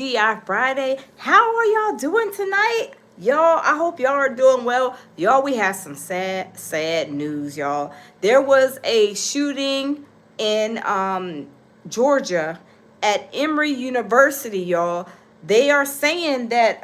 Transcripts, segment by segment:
TGI Friday. How are y'all doing tonight? Y'all, I hope y'all are doing well. Y'all, we have some sad news, y'all. There was a shooting in Georgia at Emory University, y'all. They are saying that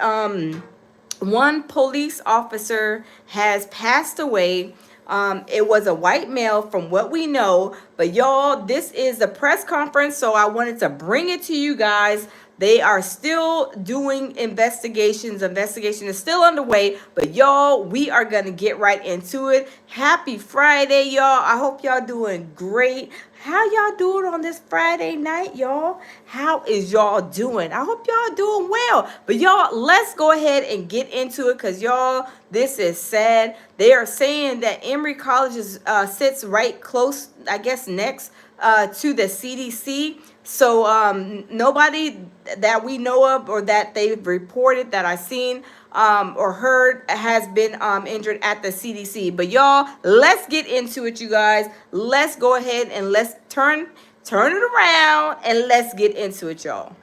one police officer has passed away. It was a white male from what we know, but y'all, this is the press conference, so I wanted to bring it to you guys. They are still doing investigations. Investigation is still underway, but y'all, we are gonna get right into it. Happy Friday, y'all. I hope y'all doing great. How y'all doing on this Friday night, y'all? How is y'all doing? I hope y'all doing well. But y'all, let's go ahead and get into it because y'all, this is sad. They are saying that Emory College sits right close, I guess, next to the CDC. So nobody that we know of or that they've reported that I've seen or heard has been injured at the CDC. But y'all, let's get into it, you guys. Let's go ahead and let's turn it around and let's get into it, y'all.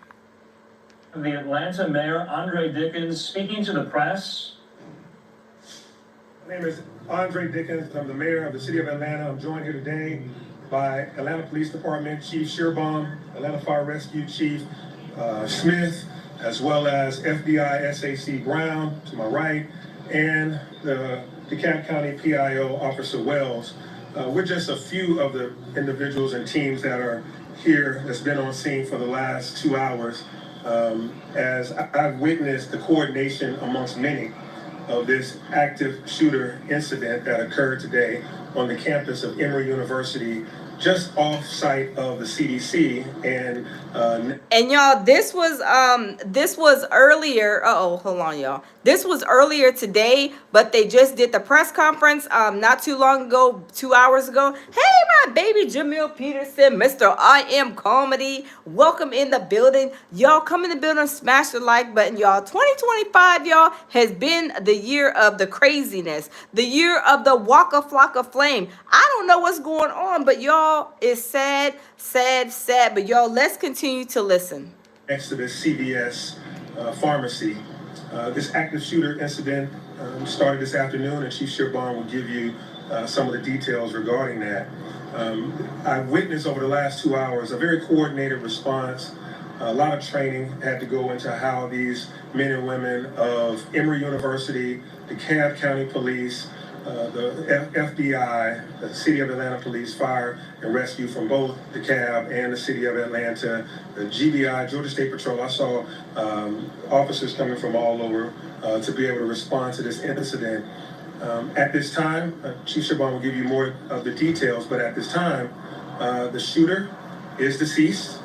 The Atlanta Mayor Andre Dickens speaking to the press. My name is Andre Dickens. I'm the mayor of the city of Atlanta. I'm joined here today by Atlanta Police Department Chief Shearbaum, Atlanta Fire Rescue Chief Smith, as well as FBI SAC Brown to my right, and the DeKalb County PIO Officer Wells. We're just a few of the individuals and teams that are here that's been on scene for the last 2 hours as I've witnessed the coordination amongst many of this active shooter incident that occurred today on the campus of Emory University, just off site of the CDC. And y'all, this was earlier. Hold on, y'all. This was earlier today, but they just did the press conference not too long ago, 2 hours ago. Hey, my baby Jamil Peterson, Mr. I Am Comedy, welcome in the building. Y'all come in the building, smash the like button, y'all. 2025, y'all, has been the year of the craziness, the year of the Waka Flocka Flame. I don't know what's going on, but y'all, it's sad. But y'all, let's continue to listen. Next to this CVS pharmacy. This active shooter incident started this afternoon, and Chief Shearbaum will give you some of the details regarding that. I witnessed over the last 2 hours a very coordinated response. A lot of training had to go into how these men and women of Emory University, the DeKalb County Police, the FBI, the City of Atlanta Police, Fire and Rescue from both DeKalb and the City of Atlanta, the GBI, Georgia State Patrol. I saw officers coming from all over to be able to respond to this incident. At this time, Chief Shearbaum will give you more of the details, but at this time, the shooter is deceased,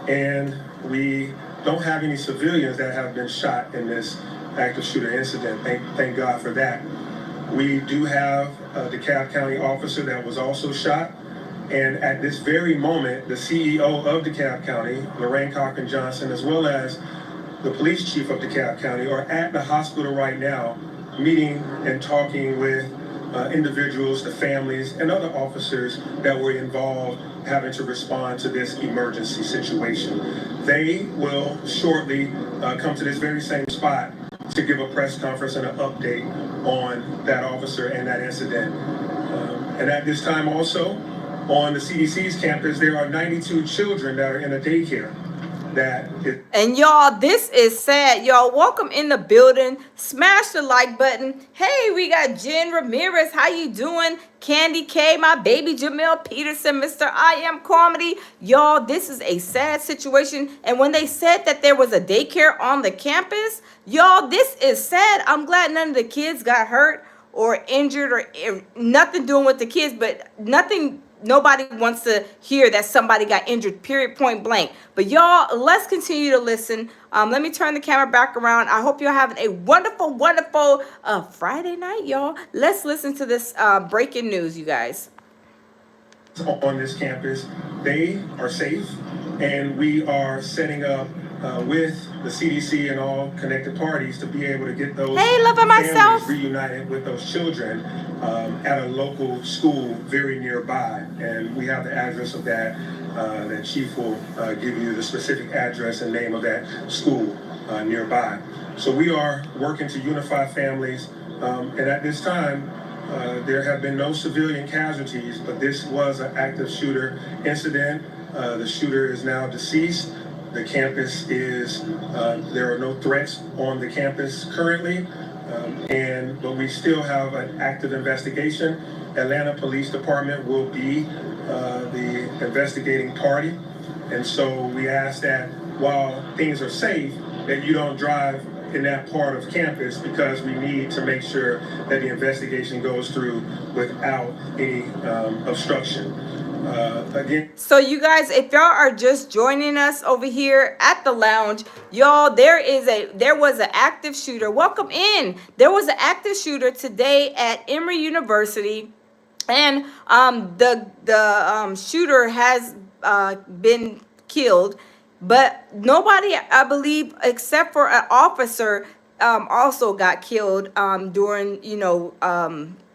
and we don't have any civilians that have been shot in this active shooter incident. Thank God for that. We do have a DeKalb County officer that was also shot. And at this very moment, the CEO of DeKalb County, Umar Johnson, as well as the police chief of DeKalb County are at the hospital right now, meeting and talking with individuals, the families, and other officers that were involved having to respond to this emergency situation. They will shortly come to this very same spot to give a press conference and an update on that officer and that incident. And at this time also, on the CDC's campus, there are 92 children that are in a daycare. And y'all, this is sad. Y'all, welcome in the building. Smash the like button. Hey, we got Jen Ramirez. How you doing? Candy K, my baby Jamil Peterson, Mr. I Am Comedy. Y'all, this is a sad situation. And when they said that there was a daycare on the campus, y'all, this is sad. I'm glad none of the kids got hurt or injured or nothing doing with the kids, but nobody wants to hear that somebody got injured, period, point blank. But y'all, let's continue to listen. Let me turn the camera back around. I hope you're having a wonderful Friday night, y'all. Let's listen to this breaking news, you guys. On this campus, they are safe, and we are setting up with the CDC and all connected parties to be able to get those Hey, loving families myself. reunited with those children at a local school very nearby. And we have the address of that. That Chief will give you the specific address and name of that school nearby. So we are working to unify families. And at this time, there have been no civilian casualties, but this was an active shooter incident. The shooter is now deceased. The campus is, there are no threats on the campus currently, but we still have an active investigation. Atlanta Police Department will be the investigating party. And so we ask that while things are safe, that you don't drive in that part of campus, because we need to make sure that the investigation goes through without any obstruction. Again. So you guys, if y'all are just joining us over here at the lounge, y'all, there was an active shooter. Welcome in. There was an active shooter today at Emory University, and the shooter has been killed, but nobody, I believe, except for an officer, also got killed during,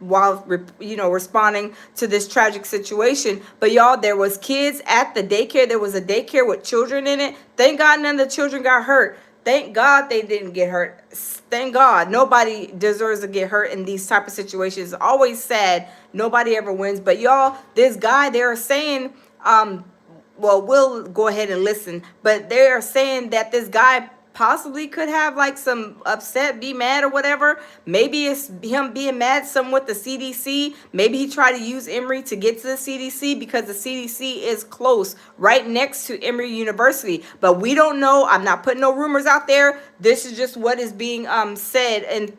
while responding to this tragic situation. But y'all, there was kids at the daycare. There was a daycare with children in it. Thank God none of the children got hurt. Thank God they didn't get hurt. Thank God. Nobody deserves to get hurt in these type of situations. It's always sad. Nobody ever wins. But y'all, this guy, they're saying, well, we'll go ahead and listen, but they're saying that this guy possibly could have like some upset, be mad or whatever. Maybe it's him being mad some with the CDC. Maybe he tried to use Emory to get to the CDC because the CDC is close, right next to Emory University. But we don't know. I'm not putting no rumors out there. This is just what is being said, and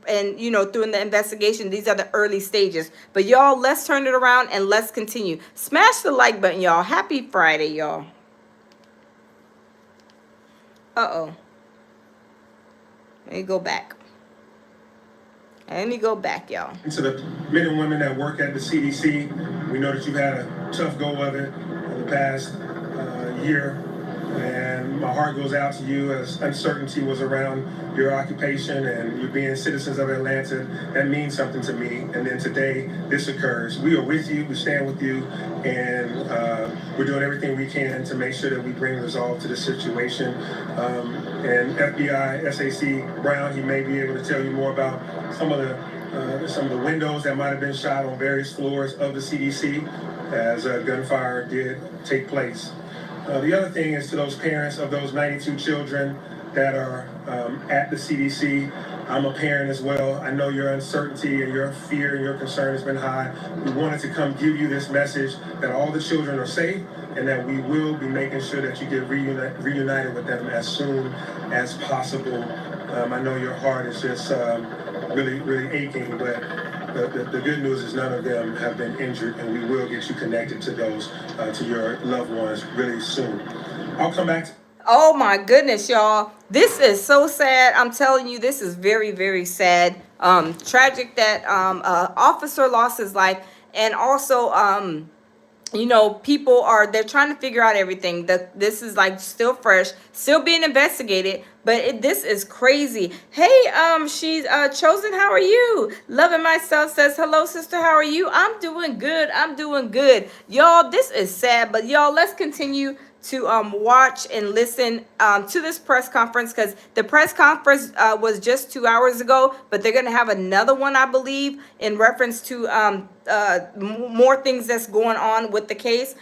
through the investigation. These are the early stages. But y'all, let's turn it around and let's continue. Smash the like button, y'all. Happy Friday, y'all. Uh-oh. Let me go back. Y'all. To the men and women that work at the CDC, we know that you've had a tough go of it in the past year, and my heart goes out to you as uncertainty was around your occupation and you being citizens of Atlanta. That means something to me. And then today, this occurs. We are with you. We stand with you, and we're doing everything we can to make sure that we bring resolve to the situation. And FBI SAC Brown, he may be able to tell you more about some of the windows that might have been shot on various floors of the CDC as gunfire did take place. The other thing is, to those parents of those 92 children that are at the CDC, I'm a parent as well. I know your uncertainty and your fear and your concern has been high. We wanted to come give you this message that all the children are safe and that we will be making sure that you get reunited with them as soon as possible. I know your heart is just really, really aching, but the good news is none of them have been injured, and we will get you connected to those, to your loved ones really soon. I'll come back to. Oh my goodness, y'all. This is so sad. I'm telling you, this is very, very sad. Tragic that officer lost his life, and also people they're trying to figure out everything. This is like still fresh, still being investigated, but this is crazy. Hey, she's Chosen, how are you? Loving Myself says, hello sister, how are you? I'm doing good. Y'all, this is sad, but y'all, let's continue to watch and listen to this press conference, because the press conference was just 2 hours ago, but they're going to have another one, I believe, in reference to more things that's going on with the case.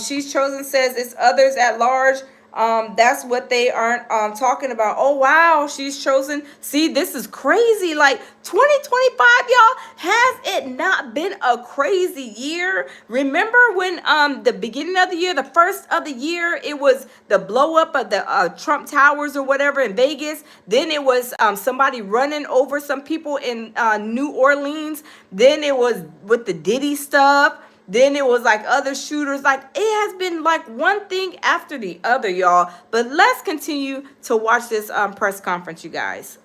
She's Chosen says it's others at large. That's what they aren't talking about. Oh wow, She's Chosen. See, this is crazy. Like 2025, y'all, has it not been a crazy year? Remember when the beginning of the year, the first of the year, it was the blow up of the Trump Towers or whatever in Vegas. Then it was somebody running over some people in New Orleans. Then it was with the Diddy stuff. Then it was like other shooters. Like, it has been like one thing after the other, y'all. But let's continue to watch this press conference, you guys.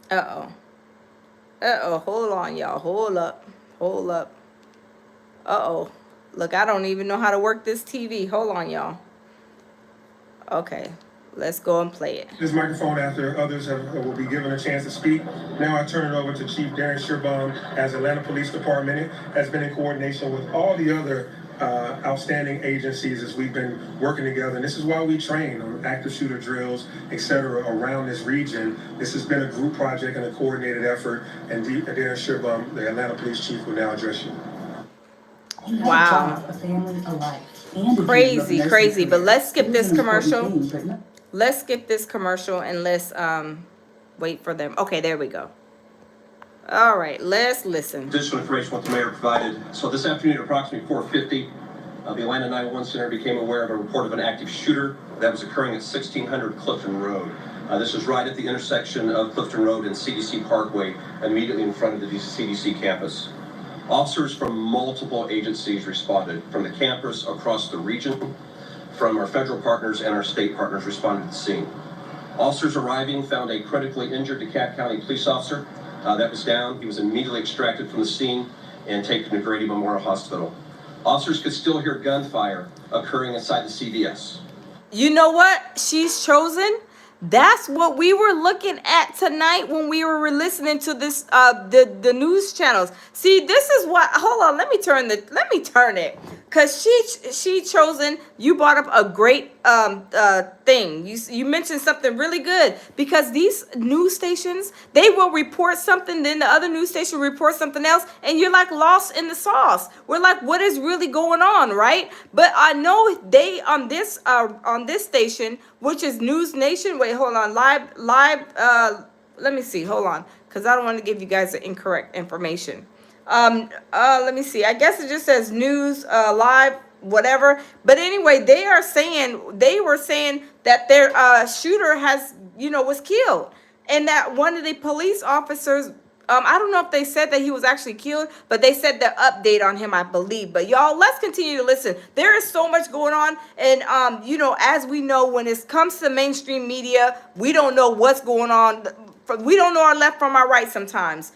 Hold on, y'all. Hold up. Look, I don't even know how to work this TV. Hold on, y'all. Okay, let's go and play it. This microphone after others will be given a chance to speak. Now I turn it over to Chief Darren Shearbaum as Atlanta Police Department. It has been in coordination with all the other outstanding agencies as we've been working together. And this is why we train on active shooter drills, etc., around this region. This has been a group project and a coordinated effort. And Darren Shearbaum, the Atlanta Police Chief, will now address you. Wow. A family, a life, and a Crazy, crazy. But let's skip this It is an important commercial. thing, but Let's skip this commercial and let's wait for them. Okay, there we go. All right, let's listen. Additional information what the mayor provided. So this afternoon at approximately 4:50, the Atlanta 911 Center became aware of a report of an active shooter that was occurring at 1600 Clifton Road. This is right at the intersection of Clifton Road and CDC Parkway, immediately in front of the CDC campus. Officers from multiple agencies responded, from the campus across the region, from our federal partners and our state partners responded to the scene. Officers arriving found a critically injured DeKalb County police officer that was down. He was immediately extracted from the scene and taken to Grady Memorial Hospital. Officers could still hear gunfire occurring inside the CVS. You know what? She's chosen. That's what we were looking at tonight when we were listening to this the news channels. See, this is what, hold on, let me turn it. Cause she chosen, you brought up a great thing. You mentioned something really good, because these news stations, they will report something, then the other news station report something else, and you're like lost in the sauce. We're like, what is really going on, right? But I know they on this station, which is News Nation. Wait, hold on, live. Let me see. Hold on, because I don't want to give you guys the incorrect information. Let me see. I guess it just says news live, whatever. But anyway, they were saying that their shooter was killed, and that one of the police officers, I don't know if they said that he was actually killed, but they said the update on him, I believe. But y'all, let's continue to listen. There is so much going on, and as we know, when it comes to mainstream media, we don't know what's going on. We don't know our left from our right sometimes.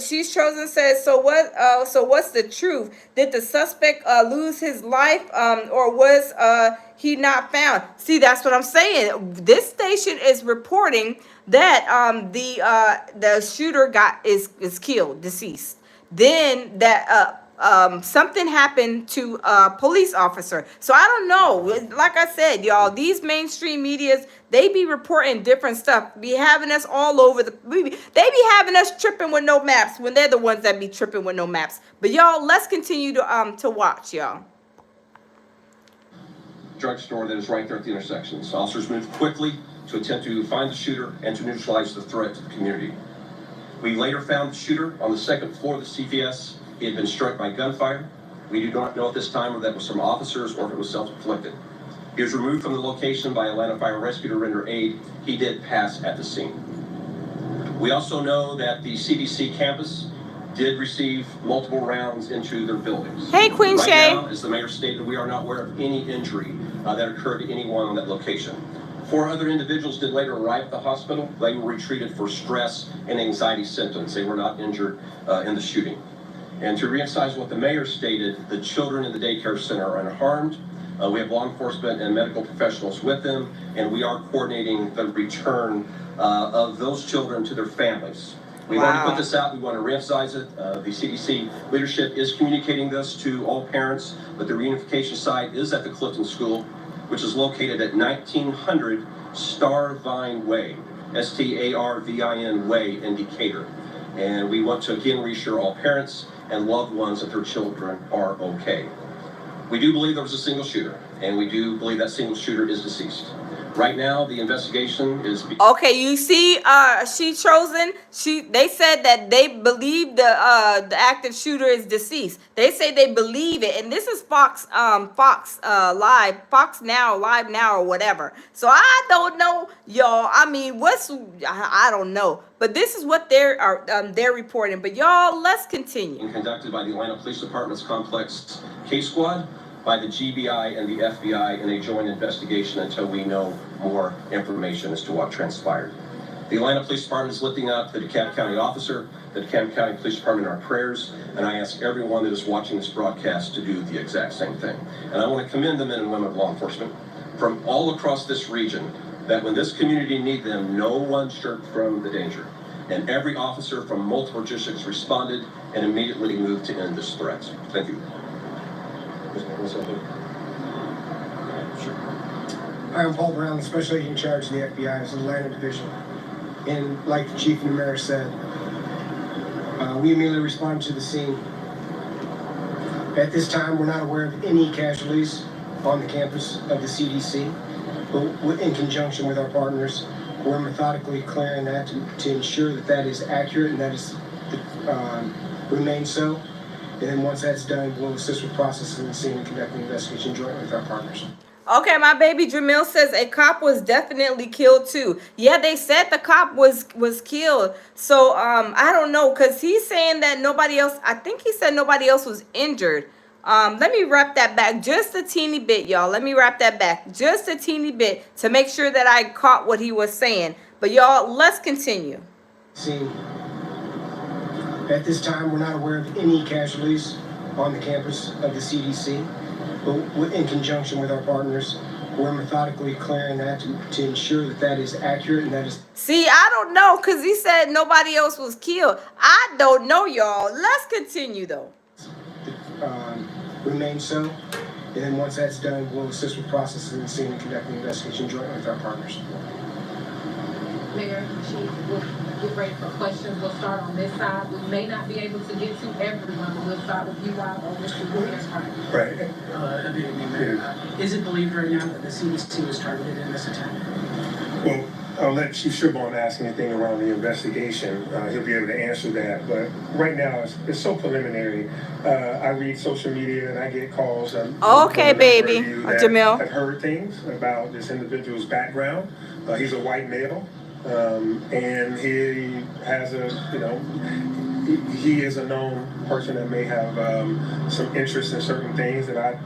She's chosen says, so what? So what's the truth? Did the suspect lose his life, or was he not found? See, that's what I'm saying. This station is reporting that the shooter is killed, deceased. Then that something happened to a police officer. So I don't know. Like I said, y'all, these mainstream medias, they be reporting different stuff. Be having us all over they be having us tripping with no maps when they're the ones that be tripping with no maps. But y'all, let's continue to watch, y'all. Drugstore that is right there at the intersection. So officers moved quickly to attempt to find the shooter and to neutralize the threat to the community. We later found the shooter on the second floor of the CVS. He had been struck by gunfire. We do not know at this time whether that was from officers or if it was self-inflicted. He was removed from the location by Atlanta Fire and Rescue to render aid. He did pass at the scene. We also know that the CDC campus did receive multiple rounds into their buildings. Hey, Queen right Shay. Now, as the mayor stated, we are not aware of any injury that occurred to anyone on that location. 4 other individuals did later arrive at the hospital. They were treated for stress and anxiety symptoms. They were not injured in the shooting. And to reemphasize what the mayor stated, the children in the daycare center are unharmed. We have law enforcement and medical professionals with them, and we are coordinating the return of those children to their families. We've already put this out. We want to reemphasize it. The CDC leadership is communicating this to all parents, but the reunification site is at the Clifton School, which is located at 1900 Starvine Way, Starvin Way in Decatur. And we want to again reassure all parents and loved ones that their children are okay. We do believe there was a single shooter, and we do believe that single shooter is deceased. Right now, the investigation is... Okay, you see, she chosen. They said that they believe the active shooter is deceased. They say they believe it, and this is Fox Live, Fox Now, Live Now, or whatever. So I don't know, y'all. I mean, I don't know, but this is what they're reporting. But y'all, let's continue. Conducted by the Atlanta Police Department's Complex Case Squad, by the GBI and the FBI in a joint investigation until we know more information as to what transpired. The Atlanta Police Department is lifting up the DeKalb County officer, the DeKalb County Police Department in our prayers, and I ask everyone that is watching this broadcast to do the exact same thing. And I want to commend the men and women of law enforcement from all across this region that when this community needs them, no one shirked from the danger. And every officer from multiple districts responded and immediately moved to end this threat. Thank you. I'm Paul Brown, the Special Agent in charge of the FBI's Atlanta Division. And like the Chief and the Mayor said, we immediately responded to the scene. At this time, we're not aware of any casualties on the campus of the CDC, but in conjunction with our partners, we're methodically clearing that to ensure that that is accurate and that is remains so. And then once that's done, we'll assist with processing the scene and conducting the investigation jointly with our partners. Okay, my baby Jamil says a cop was definitely killed too. Yeah, they said the cop was killed. So I don't know, because he's saying that nobody else, I think he said nobody else was injured. Let me wrap that back just a teeny bit, y'all. Let me wrap that back just a teeny bit to make sure that I caught what he was saying. But y'all, let's continue. Scene. At this time, we're not aware of any casualties on the campus of the CDC. But in conjunction with our partners, we're methodically clearing that to ensure that that is accurate and that is... See, I don't know, because he said nobody else was killed. I don't know, y'all. Let's continue, though. Remain so. And then once that's done, we'll assist with processing the scene and conducting the investigation jointly with our partners. Mayor, Chief, we'll get ready for questions. We'll start on this side. We may not be able to get to everyone, but we'll start with you, Rob, or Mr. Williams. Right. Is it believed right now that the CDC was targeted in this attack? Well, I'll let Chief Sherborne ask anything around the investigation. He'll be able to answer that. But right now, it's so preliminary. I read social media and I get calls. Okay, baby. Jamil. I've heard things about this individual's background. He's a white male. And he has he is a known person that may have some interest in certain things that I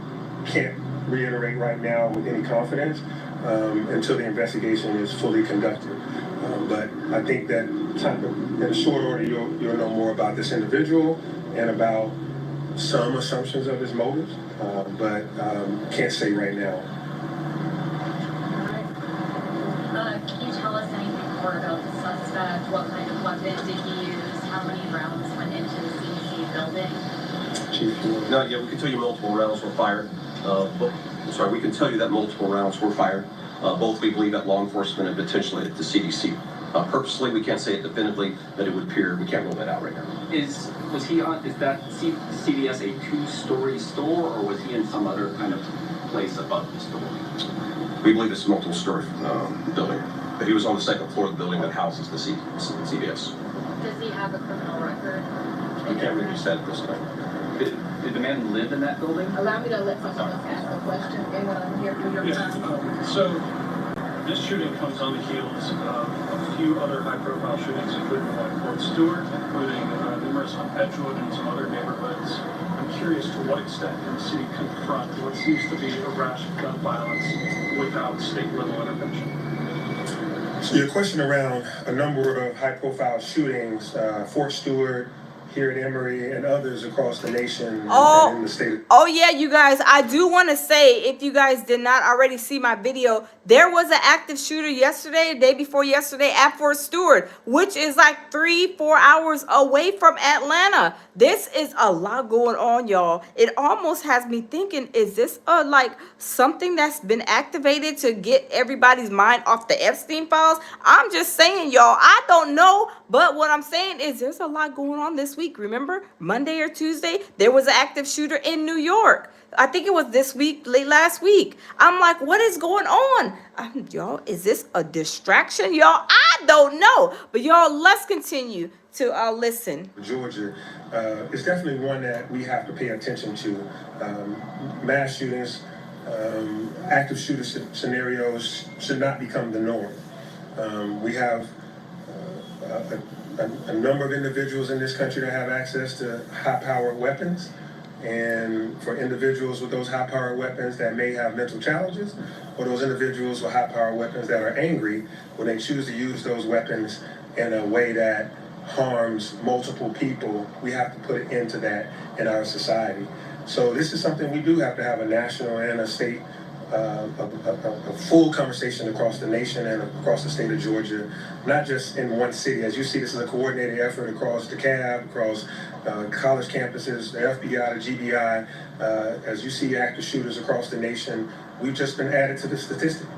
can't reiterate right now with any confidence until the investigation is fully conducted. But I think that in a short order, you'll know more about this individual and about some assumptions of his motives, but can't say right now. Can you tell us anything more about the suspect? What kind of weapon did he use? How many rounds went into the CDC building? No, yeah, we can tell you multiple rounds were fired. We can tell you that multiple rounds were fired. Both we believe at law enforcement and potentially at the CDC. Purposely, we can't say it definitively, but it would appear we can't rule that out right now. Is that CVS a two-story store, or was he in some other kind of place above the store? We believe it's a multiple-story building, but he was on the second floor of the building that houses the CVS. Does he have a criminal record? We can't reduce that at this time. Did the man live in that building? Allow me to let someone else ask a question. Anyone on here do your time? So, this shooting comes on the heels of a few other high-profile shootings, including one in Fort Stewart, including numerous on Edgewood and some other neighborhoods. I'm curious to what extent can the city confront what seems to be a rash of gun violence without state-level intervention? So your question around a number of high-profile shootings, Fort Stewart, here at Emory, and others across the nation and in the state. Oh yeah, you guys, I do want to say, if you guys did not already see my video, there was an active shooter yesterday, the day before yesterday, at Fort Stewart, which is like 3-4 hours away from Atlanta. This is a lot going on, y'all. It almost has me thinking, is this like something that's been activated to get everybody's mind off the Epstein files? I'm just saying, y'all, I don't know, but what I'm saying is there's a lot going on this week. Remember, Monday or Tuesday, there was an active shooter in New York. I think it was this week, late last week. I'm like, what is going on? Y'all, is this a distraction? Y'all, I don't know. But y'all, let's continue to listen. Georgia is definitely one that we have to pay attention to. Mass shootings, active shooter scenarios should not become the norm. We have a number of individuals in this country that have access to high-powered weapons, And for individuals with those high-powered weapons that may have mental challenges, or those individuals with high-powered weapons that are angry, when they choose to use those weapons in a way that harms multiple people, we have to put an end to that in our society. So this is something we do have to have a national and a state, a full conversation across the nation and across the state of Georgia, not just in one city. As you see, this is a coordinated effort across DeKalb, across college campuses, the FBI, the GBI. As you see active shooters across the nation, we've just been added to the statistic.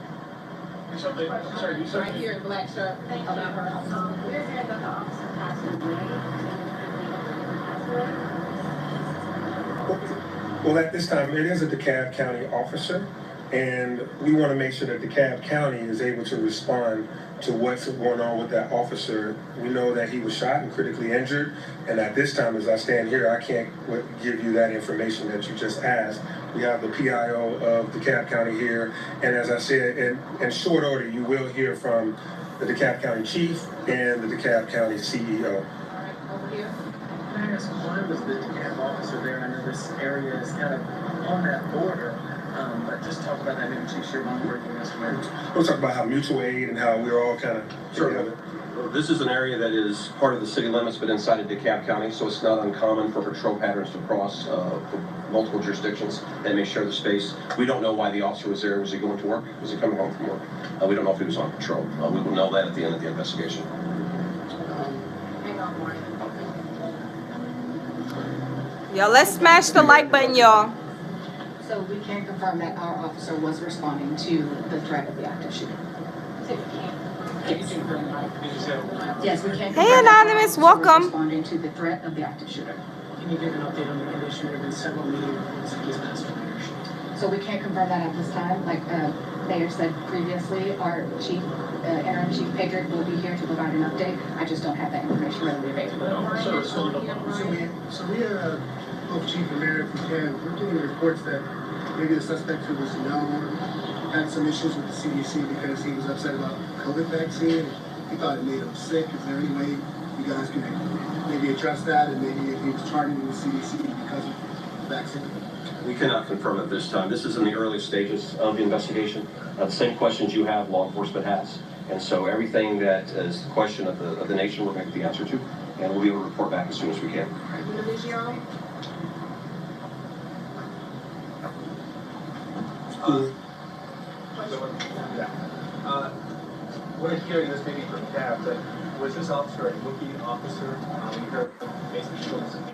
Something, sorry, you said. Right here in black shirt about her. We're here that the officer passed away. Well, at this time, it is a DeKalb County officer, and we want to make sure that DeKalb County is able to respond to what's going on with that officer. We know that he was shot and critically injured, and at this time, as I stand here, I can't give you that information that you just asked. We have the PIO of DeKalb County here, and as I said, in short order, you will hear from the DeKalb County Chief and the DeKalb County CEO. All right, over here. Can I ask, why was the DeKalb officer there? I know this area is kind of on that border, but just talk about that. Maybe Chief Sherman working this way. We'll talk about how mutual aid and how we're all kind of together. This is an area that is part of the city limits, but inside of DeKalb County, so it's not uncommon for patrol patterns to cross multiple jurisdictions. They may share the space. We don't know why the officer was there. Was he going to work? Was he coming home from work? We don't know if he was on patrol. We will know that at the end of the investigation. Hang on, Mark. Y'all, let's smash the like button, y'all. So we can confirm that our officer was responding to the threat of the active shooter. Yes, we can. Hey, Anonymous, welcome. Responding to the threat of the active shooter. Can you give an update on the condition? There have been several media reports that he's passed away. So we can't confirm that at this time. Like Mayor said previously, our chief, interim chief Pedrick will be here to provide an update. I just don't have that information readily available. So we both Chief and Mayor, if we can, we're getting reports that maybe the suspect who was known had some issues with the CDC because he was upset about COVID vaccine. He thought it made him sick. Is there any way you guys can maybe address that, and maybe if he was targeting the CDC because of the vaccine? We cannot confirm at this time. This is in the early stages of the investigation. The same questions you have, law enforcement has. And so everything that is the question of the nation, we're going to get the answer to, and we'll be able to report back as soon as we can. We're hearing this maybe from Cab, but was this officer a rookie officer? We heard basically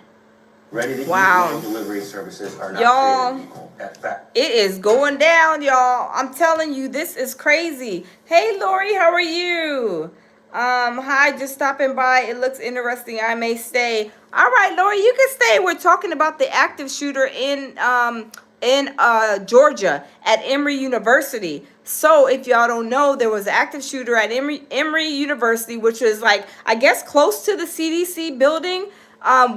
Ready to Wow. eat delivery services are not Y'all, created equal. That's fact. it is going down, y'all. I'm telling you, this is crazy. Hey, Lori, how are you? Hi, just stopping by. It looks interesting. I may stay. All right, Lori, you can stay. We're talking about the active shooter in Georgia at Emory University. So if y'all don't know, there was an active shooter at Emory University, which is like, I guess, close to the CDC building.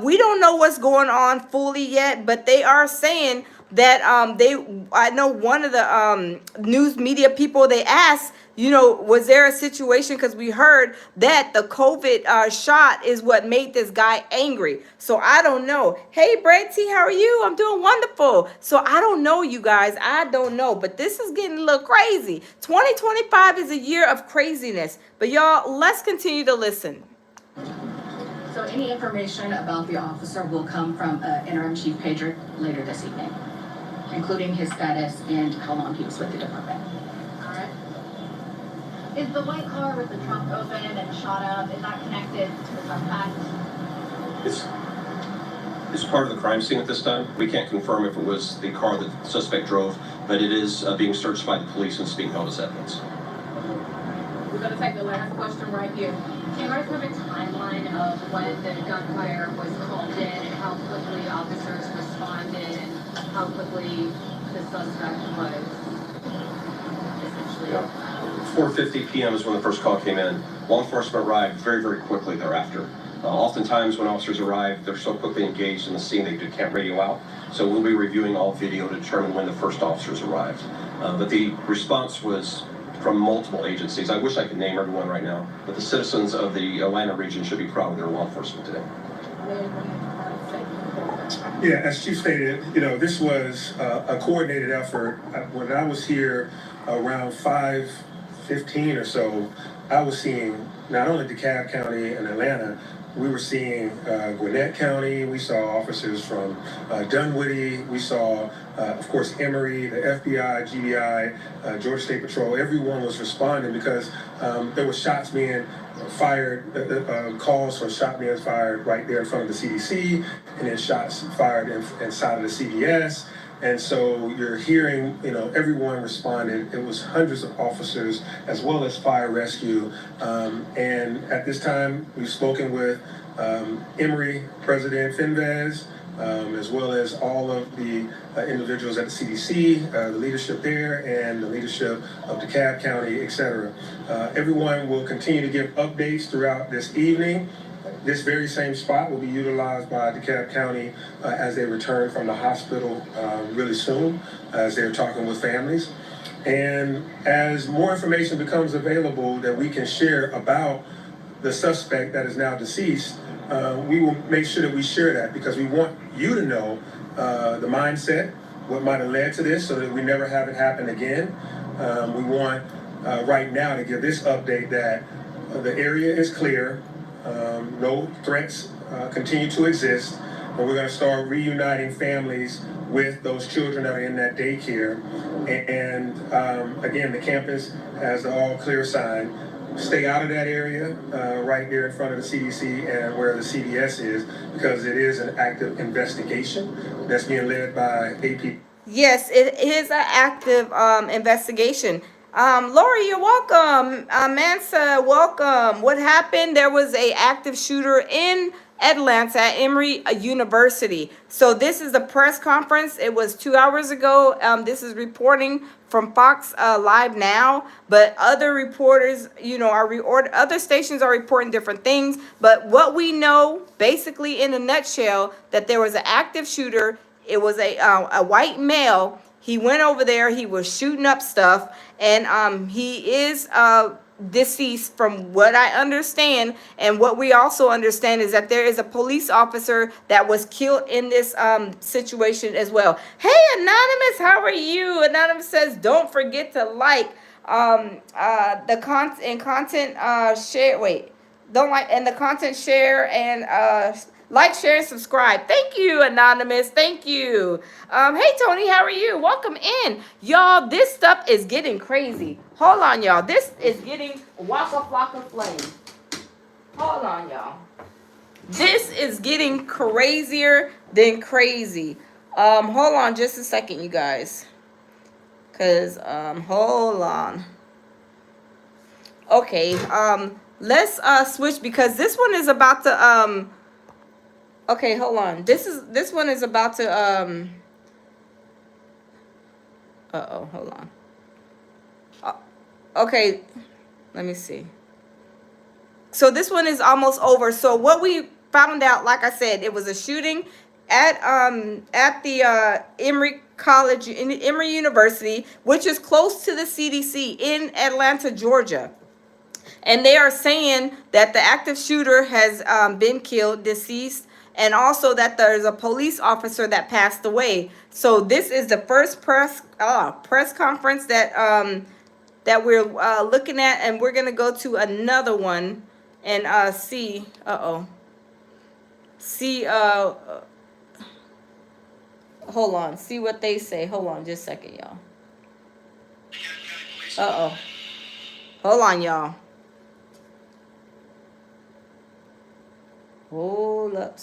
We don't know what's going on fully yet, but they are saying that I know one of the news media people, they asked, you know, was there a situation, because we heard that the COVID shot is what made this guy angry. So I don't know. Hey, Brad T, how are you? I'm doing wonderful. So I don't know, you guys. I don't know. But this is getting a little crazy. 2025 is a year of craziness. But y'all, let's continue to listen. So any information about the officer will come from interim chief Pedrick later this evening, including his status and how long he was with the department. Is the white car with the trunk open and shot up, is that connected to the suspect? It's part of the crime scene at this time. We can't confirm if it was the car that the suspect drove, but it is being searched by the police and it's being held as evidence. We're going to take the last question right here. Do you guys have a timeline of when the gunfire was called in and how quickly officers responded and how quickly the suspect was essentially? 4:50 p.m. is when the first call came in. Law enforcement arrived very, very quickly thereafter. Oftentimes when officers arrive, they're so quickly engaged in the scene they can't radio out. So we'll be reviewing all video to determine when the first officers arrived. But the response was from multiple agencies. I wish I could name everyone right now, but the citizens of the Atlanta region should be proud of their law enforcement today. Yeah, as Chief stated, this was a coordinated effort. When I was here around 5:15 or so, I was seeing not only DeKalb County and Atlanta, we were seeing Gwinnett County, we saw officers from Dunwoody, we saw, of course, Emory, the FBI, GDI, Georgia State Patrol. Everyone was responding because there were shots being fired, calls for shot being fired right there in front of the CDC, and then shots fired inside of the CVS. And so you're hearing, everyone responded. It was hundreds of officers as well as fire rescue. And at this time, we've spoken with Emory President Finvez, as well as all of the individuals at the CDC, the leadership there, and the leadership of DeKalb County, et cetera. Everyone will continue to give updates throughout this evening. This very same spot will be utilized by DeKalb County as they return from the hospital really soon, as they're talking with families. And as more information becomes available that we can share about the suspect that is now deceased, we will make sure that we share that because we want you to know the mindset, what might have led to this so that we never have it happen again. We want right now to give this update that the area is clear. No threats continue to exist, and we're going to start reuniting families with those children that are in that daycare. And again, the campus has the all clear sign. Stay out of that area right there in front of the CDC and where the CVS is, because it is an active investigation that's being led by AP. Yes, it is an active investigation. Lori, you're welcome. Mansa, welcome. What happened? There was a active shooter in Atlanta at Emory University. So this is a press conference. It was 2 hours ago. This is reporting from Fox Live Now, but other reporters, other stations are reporting different things. But what we know, basically in a nutshell, that there was an active shooter. It was a white male. He went over there. He was shooting up stuff, and he is deceased from what I understand. And what we also understand is that there is a police officer that was killed in this situation as well. Hey, Anonymous, how are you? Anonymous says, don't forget to like the content share. Wait, don't like and the content share and like, share, and subscribe. Thank you, Anonymous. Thank you. Hey, Tony, how are you? Welcome in. Y'all, this stuff is getting crazy. Hold on, y'all. This is getting waka flocka flame. Hold on, y'all. This is getting crazier than crazy. Hold on just a second, you guys. Because, hold on. Okay, let's switch because this one is about to, okay, hold on. This one is about to hold on. Okay, let me see. So this one is almost over. So what we found out, like I said, it was a shooting at the Emory College in Emory University, which is close to the CDC in Atlanta, Georgia. And they are saying that the active shooter has been killed, deceased, and also that there's a police officer that passed away. So this is the first press conference that that we're looking at, and we're gonna go to another one and see. See. Hold on. See what they say. Hold on, just a second, y'all. Hold on, y'all. Hold up.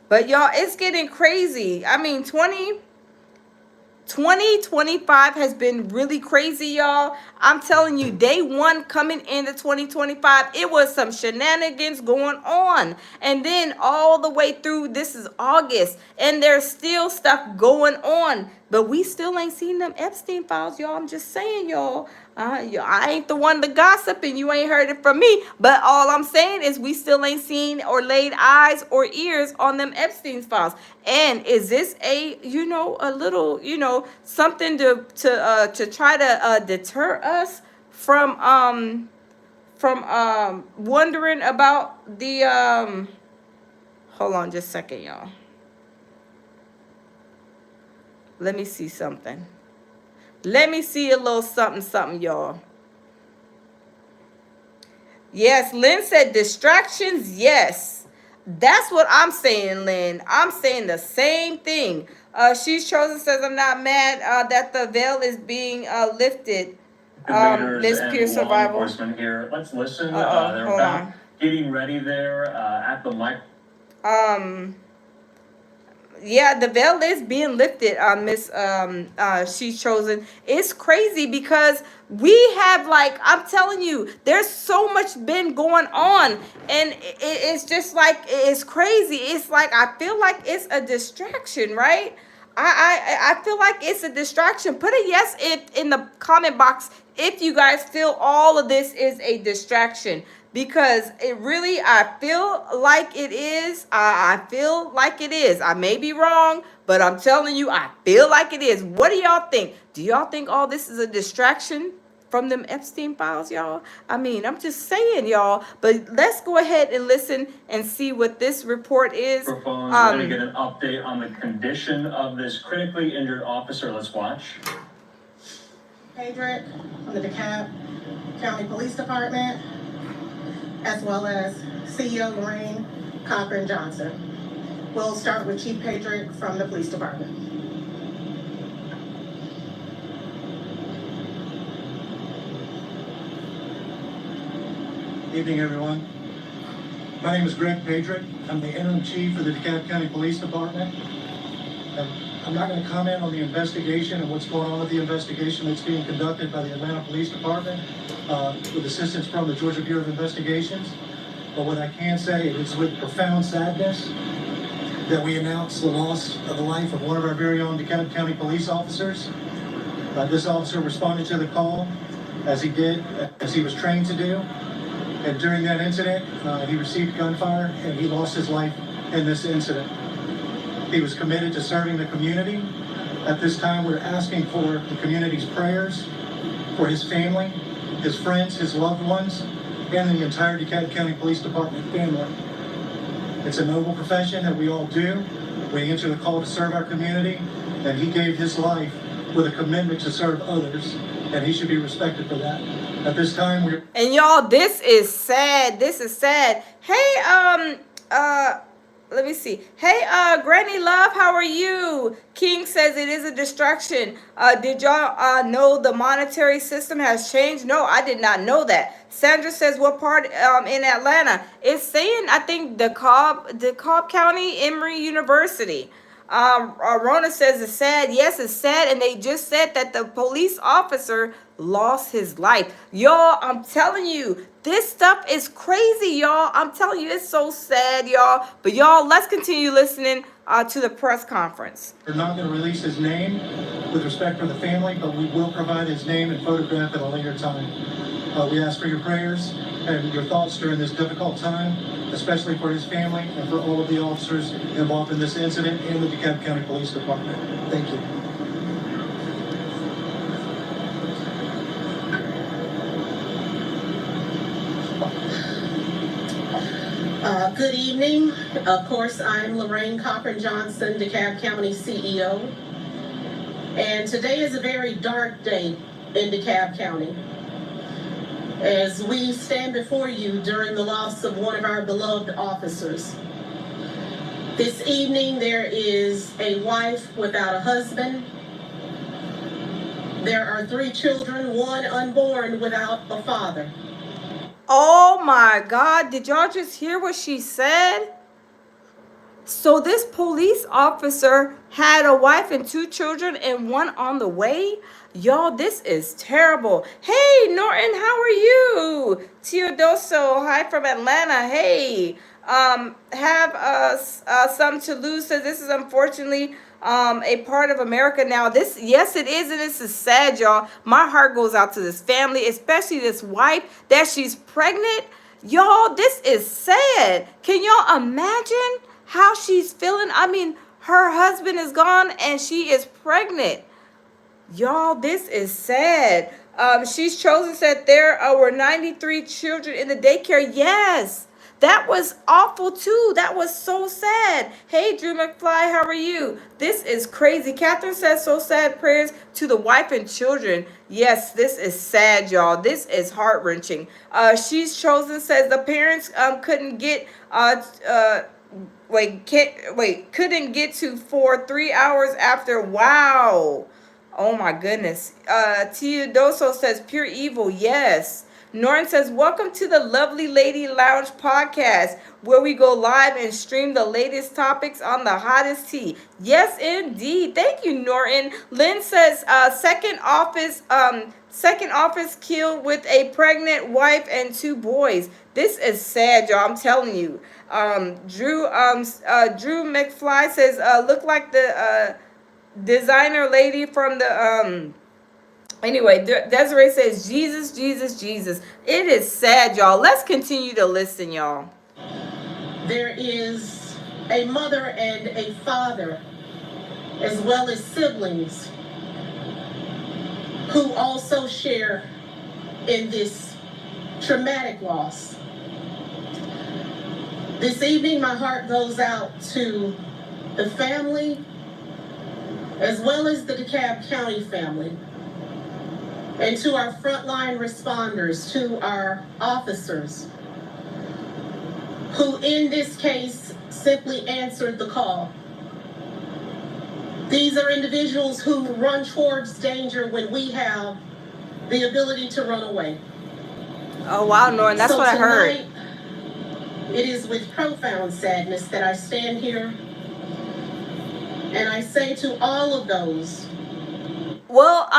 But y'all, it's getting crazy. I mean, 2025 has been really crazy, y'all. I'm telling you, day one coming into 2025, it was some shenanigans going on. And then all the way through, this is August, and there's still stuff going on. But we still ain't seen them Epstein files, y'all. I'm just saying, y'all. I ain't the one to gossip, and you ain't heard it from me. But all I'm saying is we still ain't seen or laid eyes or ears on them Epstein files. And is this a little something to try to deter us from wondering about the Hold on just a second, y'all. Let me see something. Let me see a little something, y'all. Yes, Lynn said distractions. Yes, that's what I'm saying, Lynn. I'm saying the same thing. She's chosen says I'm not mad that the veil is being lifted. Miss Pierce survival. Enforcement here. Let's listen. They're Hold about on. getting ready there at the mic. Yeah, the veil is being lifted, Miss She's chosen. It's crazy because we have, like, I'm telling you, there's so much been going on, and it's just like, it's crazy. It's like, I feel like it's a distraction, right? I feel like it's a distraction. Put a yes if in the comment box if you guys feel all of this is a distraction, because it really, I feel like it is. I feel like it is. I may be wrong, but I'm telling you, I feel like it is. What do y'all think? Do y'all think all this is a distraction from them Epstein files, y'all? I mean, I'm just saying, y'all. But let's go ahead and listen and see what this report is. We're going to get an update on the condition of this critically injured officer. Let's watch. Pedrick from the DeKalb County Police Department, as well as CEO Lorraine Cochran-Johnson. We'll start with Chief Pedrick from the Police Department. Evening, everyone. My name is Greg Pedrick. I'm the interim chief of the DeKalb County Police Department. I'm not going to comment on the investigation and what's going on with the investigation that's being conducted by the Atlanta Police Department with assistance from the Georgia Bureau of Investigations. But what I can say is with profound sadness that we announce the loss of the life of one of our very own DeKalb County police officers. This officer responded to the call as he was trained to do. And during that incident, he received gunfire and he lost his life in this incident. He was committed to serving the community. At this time, we're asking for the community's prayers for his family, his friends, his loved ones, and the entire DeKalb County Police Department family. It's a noble profession that we all do. We answer the call to serve our community, and he gave his life with a commitment to serve others, and he should be respected for that. At this time, we're... And y'all, this is sad. This is sad. Hey, let me see. Hey, Granny Love, how are you? King says it is a distraction. Did y'all know the monetary system has changed? No, I did not know that. Sandra says, what part in Atlanta? It's saying, I think, DeKalb County, Emory University. Rona says it's sad. Yes, it's sad. And they just said that the police officer lost his life. Y'all, I'm telling you, this stuff is crazy, y'all. I'm telling you, it's so sad, y'all. But y'all, let's continue listening to the press conference. We're not going to release his name with respect for the family, but we will provide his name and photograph at a later time. We ask for your prayers and your thoughts during this difficult time, especially for his family and for all of the officers involved in this incident and the DeKalb County Police Department. Thank you. Good evening. Of course, I'm Lorraine Cochran-Johnson, DeKalb County CEO. And today is a very dark day in DeKalb County, as we stand before you during the loss of one of our beloved officers. This evening, there is a wife without a husband. There are 3 children, one unborn without a father. Oh my God, did y'all just hear what she said? So this police officer had a wife and 2 children and one on the way? Y'all, this is terrible. Hey, Norton, how are you? Teodoso, hi from Atlanta. Hey, have some to lose. Says this is unfortunately a part of America now. This, yes, it is, and this is sad, y'all. My heart goes out to this family, especially this wife that she's pregnant. Y'all, this is sad. Can y'all imagine how she's feeling? I mean, her husband is gone and she is pregnant. Y'all, this is sad. She's chosen said there were 93 children in the daycare. Yes, that was awful too. That was so sad. Hey, Drew McFly, how are you? This is crazy. Catherine says, so sad. Prayers to the wife and children. Yes, this is sad, y'all. This is heart-wrenching. She's Chosen says the parents couldn't get couldn't get to for 3 hours after. Wow. Oh my goodness. Teodoso says pure evil. Yes. Norton says, welcome to the Lovely Lady Lounge podcast, where we go live and stream the latest topics on the hottest tea. Yes, indeed. Thank you, Norton. Lynn says, second office killed with a pregnant wife and 2 boys. This is sad, y'all. I'm telling you. Drew McFly says, look like the designer lady from the Anyway, Desiree says, Jesus, Jesus, Jesus. It is sad, y'all. Let's continue to listen, y'all. There is a mother and a father, as well as siblings, who also share in this traumatic loss. This evening, my heart goes out to the family, as well as the DeKalb County family, and to our frontline responders, to our officers, who in this case simply answered the call. These are individuals who run towards danger when we have the ability to run away. Oh, wow, Norton, that's what I heard. Tonight, it is with profound sadness that I stand here and I say to all of those. Well,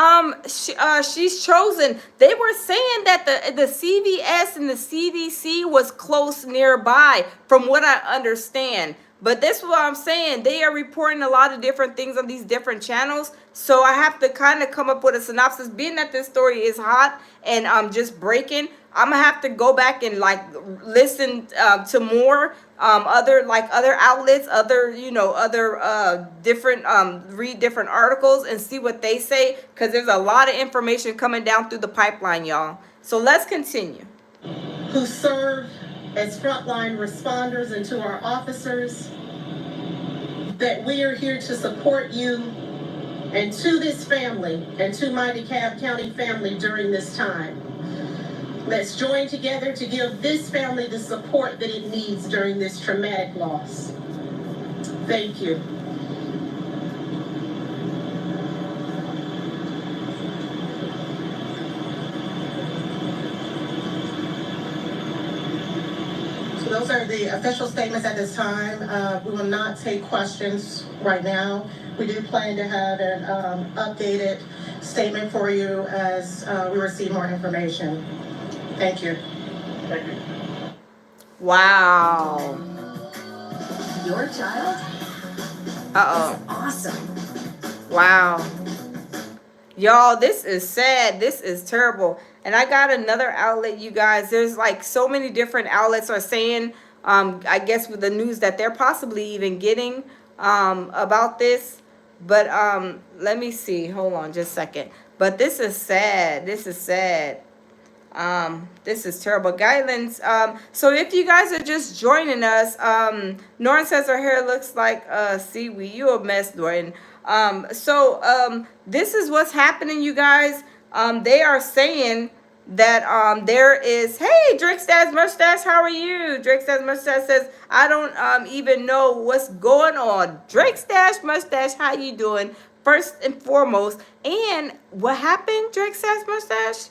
she's Chosen. They were saying that the CVS and the CDC was close nearby, from what I understand. But this is what I'm saying. They are reporting a lot of different things on these different channels. So I have to kind of come up with a synopsis. Being that this story is hot and just breaking, I'm gonna have to go back and like listen to more other outlets, different read different articles and see what they say, because there's a lot of information coming down through the pipeline, y'all. So let's continue. Who serve as frontline responders, and to our officers, that we are here to support you, and to this family and to my DeKalb County family during this time. Let's join together to give this family the support that it needs during this traumatic loss. Thank you. So those are the official statements at this time. We will not take questions right now. We do plan to have an updated statement for you as we receive more information. Thank you. Thank you. Wow. Your child? Uh-oh. That's awesome. Wow. Y'all, this is sad. This is terrible. And I got another outlet, you guys. There's like so many different outlets are saying, I guess with the news that they're possibly even getting about this. But let me see. Hold on just a second. But this is sad. This is sad. This is terrible. Guidelines. So if you guys are just joining us, Norton says her hair looks like seaweed. You a mess, Norton. This is what's happening, you guys. They are saying that there is, hey, Drake Stats Mustache, how are you? Drake Stats Mustache says, I don't even know what's going on. Drake Stash Mustache, how you doing? First and foremost. And what happened, Drake Stats Mustache?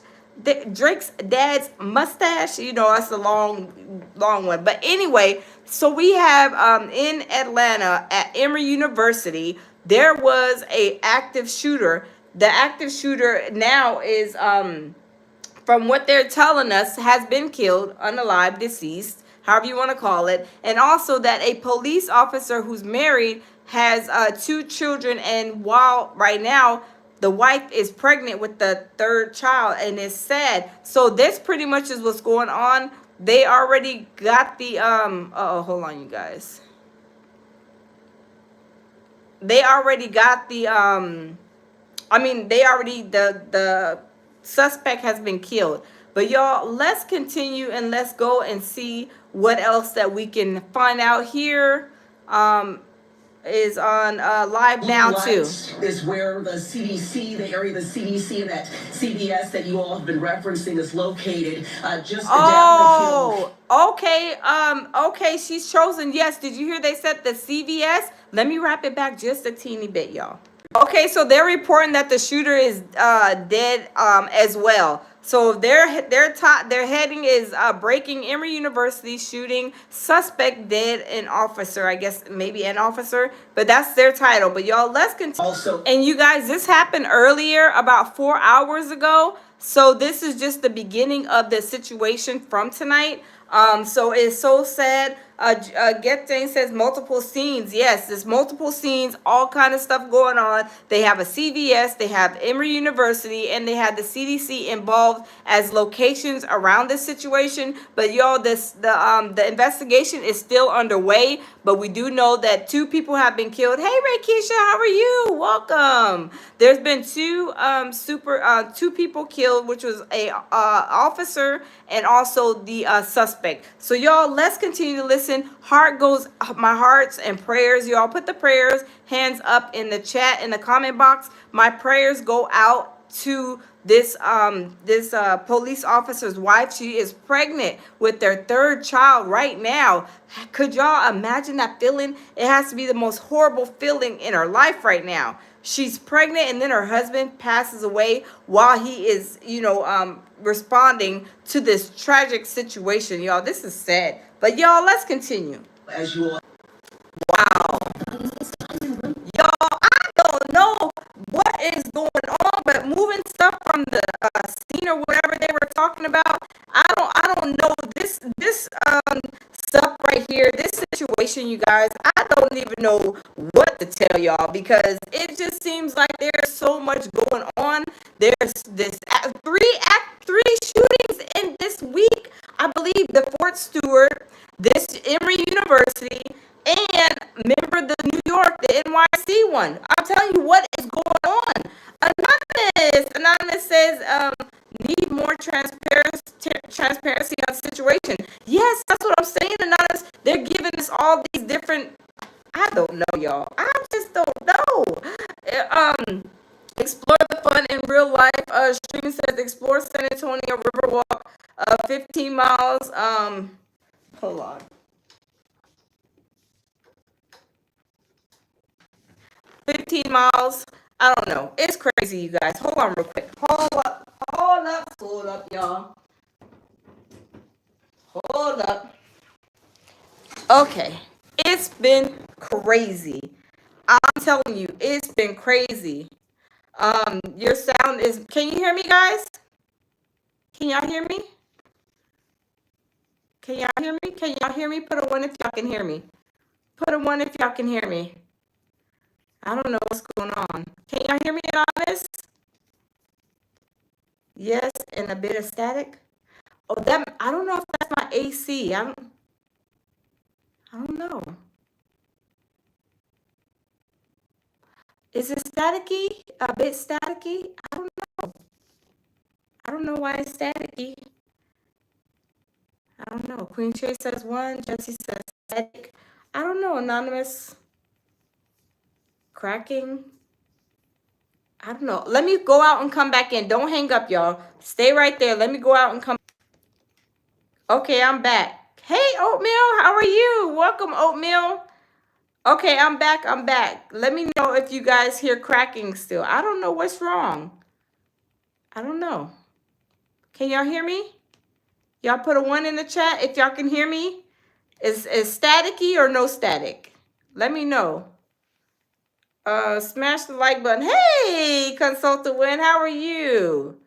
Drake's dad's mustache, you know, that's a long one. But anyway, so we have in Atlanta at Emory University, there was a active shooter. The active shooter now is, from what they're telling us, has been killed, unalive, deceased, however you want to call it. And also that a police officer who's married has 2 children, and while right now the wife is pregnant with the 3rd child, and it's sad. So this pretty much is what's going on. They already got the hold on, you guys. They already got the the suspect has been killed. But y'all, let's continue and let's go and see what else that we can find out here is on live now too. Is where the CDC, the area of the CDC and that CVS that you all have been referencing is located just down the hill. Okay. Okay, she's chosen. Yes, did you hear they said the CVS? Let me wrap it back just a teeny bit, y'all. Okay, so they're reporting that the shooter is dead as well. So their heading is breaking Emory University shooting, suspect dead, an officer. I guess maybe an officer, but that's their title. But y'all, let's continue. Also, and you guys, this happened earlier, about 4 hours ago. So this is just the beginning of the situation from tonight. So it's so sad. Get Thing says multiple scenes. Yes, there's multiple scenes, all kind of stuff going on. They have a CVS, they have Emory University, and they have the CDC involved as locations around this situation. But y'all, the investigation is still underway. But we do know that 2 people have been killed. Hey, Rakeisha, how are you? Welcome. There's been 2 people killed, which was a officer and also the suspect. So y'all, let's continue to listen. My hearts and prayers. Y'all put the prayers hands up in the chat, in the comment box. My prayers go out to this police officer's wife. She is pregnant with their 3rd child right now. Could y'all imagine that feeling? It has to be the most horrible feeling in her life right now. She's pregnant, and then her husband passes away while he is, responding to this tragic situation. Y'all, this is sad. But y'all, let's continue. As you all. Wow. Y'all, I don't know what is going on, but moving stuff from the scene or whatever they were talking about, I don't know this stuff right here, this situation, you guys. I don't even know what to tell y'all, because it just seems like there's so much going on. There's this three shootings in this week. I believe the Fort Stewart, this Emory University, and remember the New York, the NYC one. I'm telling you what is going on. Anonymous says, need more transparency on the situation. Yes, that's what I'm saying, Anonymous. They're giving us all these different, I don't know, y'all. I just don't know. Explore the fun in real life. Stream says explore San Antonio Riverwalk, 15 miles. Hold on. 15 miles. I don't know. It's crazy, you guys. Hold on real quick. Hold up, y'all. Hold up. Okay. It's been crazy. I'm telling you, it's been crazy. Your sound is, can you hear me, guys? Can y'all hear me? Can y'all hear me? Can y'all hear me? Put a 1 if y'all can hear me. Put a 1 if y'all can hear me. I don't know what's going on. Can y'all hear me, Anonymous? Yes, and a bit of static. Oh, I don't know if that's my AC. I don't know. Is it staticky? A bit staticky? I don't know. I don't know why it's staticky. I don't know. Queen Shay says 1. Jesse says static. I don't know, Anonymous. Cracking. I don't know. Let me go out and come back in. Don't hang up, y'all. Stay right there. Let me go out and come. Okay, I'm back. Hey, Oatmeal, how are you? Welcome, Oatmeal. Okay, I'm back. Let me know if you guys hear cracking still. I don't know what's wrong. I don't know. Can y'all hear me? Y'all put a 1 in the chat if y'all can hear me. Is staticky or no static? Let me know. Smash the like button. Hey, Consultant Win, how are you?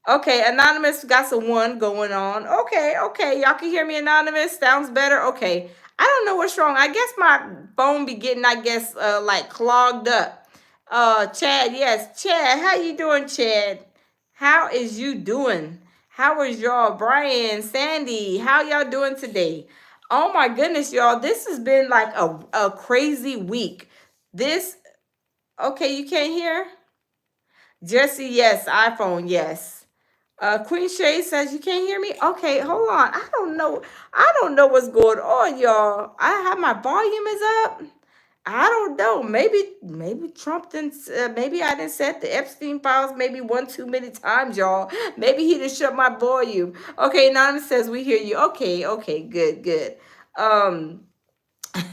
Okay, Anonymous got some 1 going on. Okay. Y'all can hear me, Anonymous? Sounds better? Okay. I don't know what's wrong. I guess my phone be getting, like clogged up. Chad, yes. Chad, how you doing, Chad? How is you doing? How is y'all? Brian, Sandy, how y'all doing today? Oh my goodness, y'all. This has been like a crazy week. Okay, you can't hear? Jesse, yes. iPhone, yes. Queen Shay says you can't hear me. Okay, hold on. I don't know. I don't know what's going on, y'all. I have my volume is up. I don't know. Maybe Trump didn't. Maybe I didn't set the Epstein files maybe one too many times, y'all. Maybe he didn't shut my volume. Okay, Anonymous says we hear you. Okay, good. Um,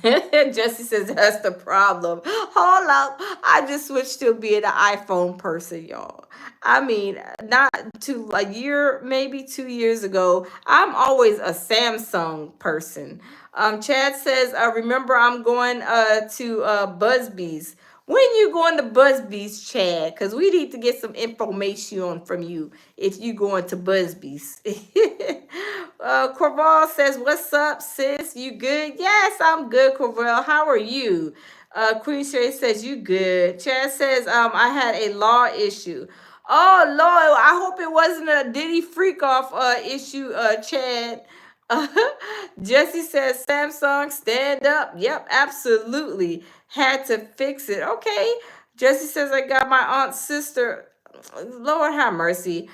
Jesse says that's the problem. Hold up. I just switched to being an iPhone person, y'all. I mean, not to a year, maybe 2 years ago. I'm always a Samsung person. Chad says, remember I'm going to Busby's. When you going to Busby's, Chad? Because we need to get some information from you if you going to Busby's. Corval says, what's up, sis? You good? Yes, I'm good, Corval. How are you? Queen Shay says, you good. Chad says, I had a law issue. Oh, Lord, I hope it wasn't a Diddy freak off issue, Chad. Jesse says, Samsung, stand up. Yep, absolutely. Had to fix it. Okay. Jesse says, I got my aunt's sister. Lord have mercy.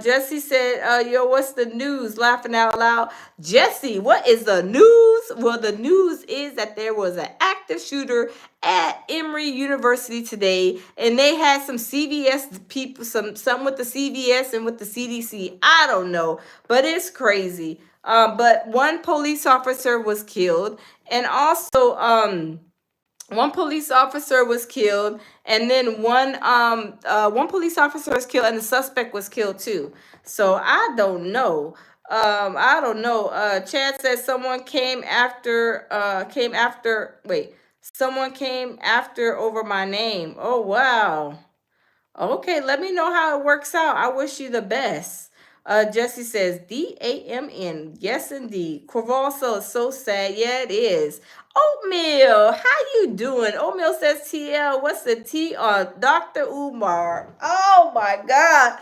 Jesse said, yo, what's the news? Laughing out loud. Jesse, what is the news? Well, the news is that there was an active shooter at Emory University today, and they had some CVS people, some with the CVS and with the CDC. I don't know, but it's crazy. But one police officer was killed, and also one police officer was killed, and then one police officer was killed, and the suspect was killed too. So I don't know. Chad says someone someone came after over my name. Oh wow. Okay, let me know how it works out. I wish you the best. Jesse says DAMN. Yes, indeed. Corvalso is so sad. Yeah, it is. Oatmeal, how you doing? Oatmeal says TL. What's the T on Dr. Umar? Oh my God.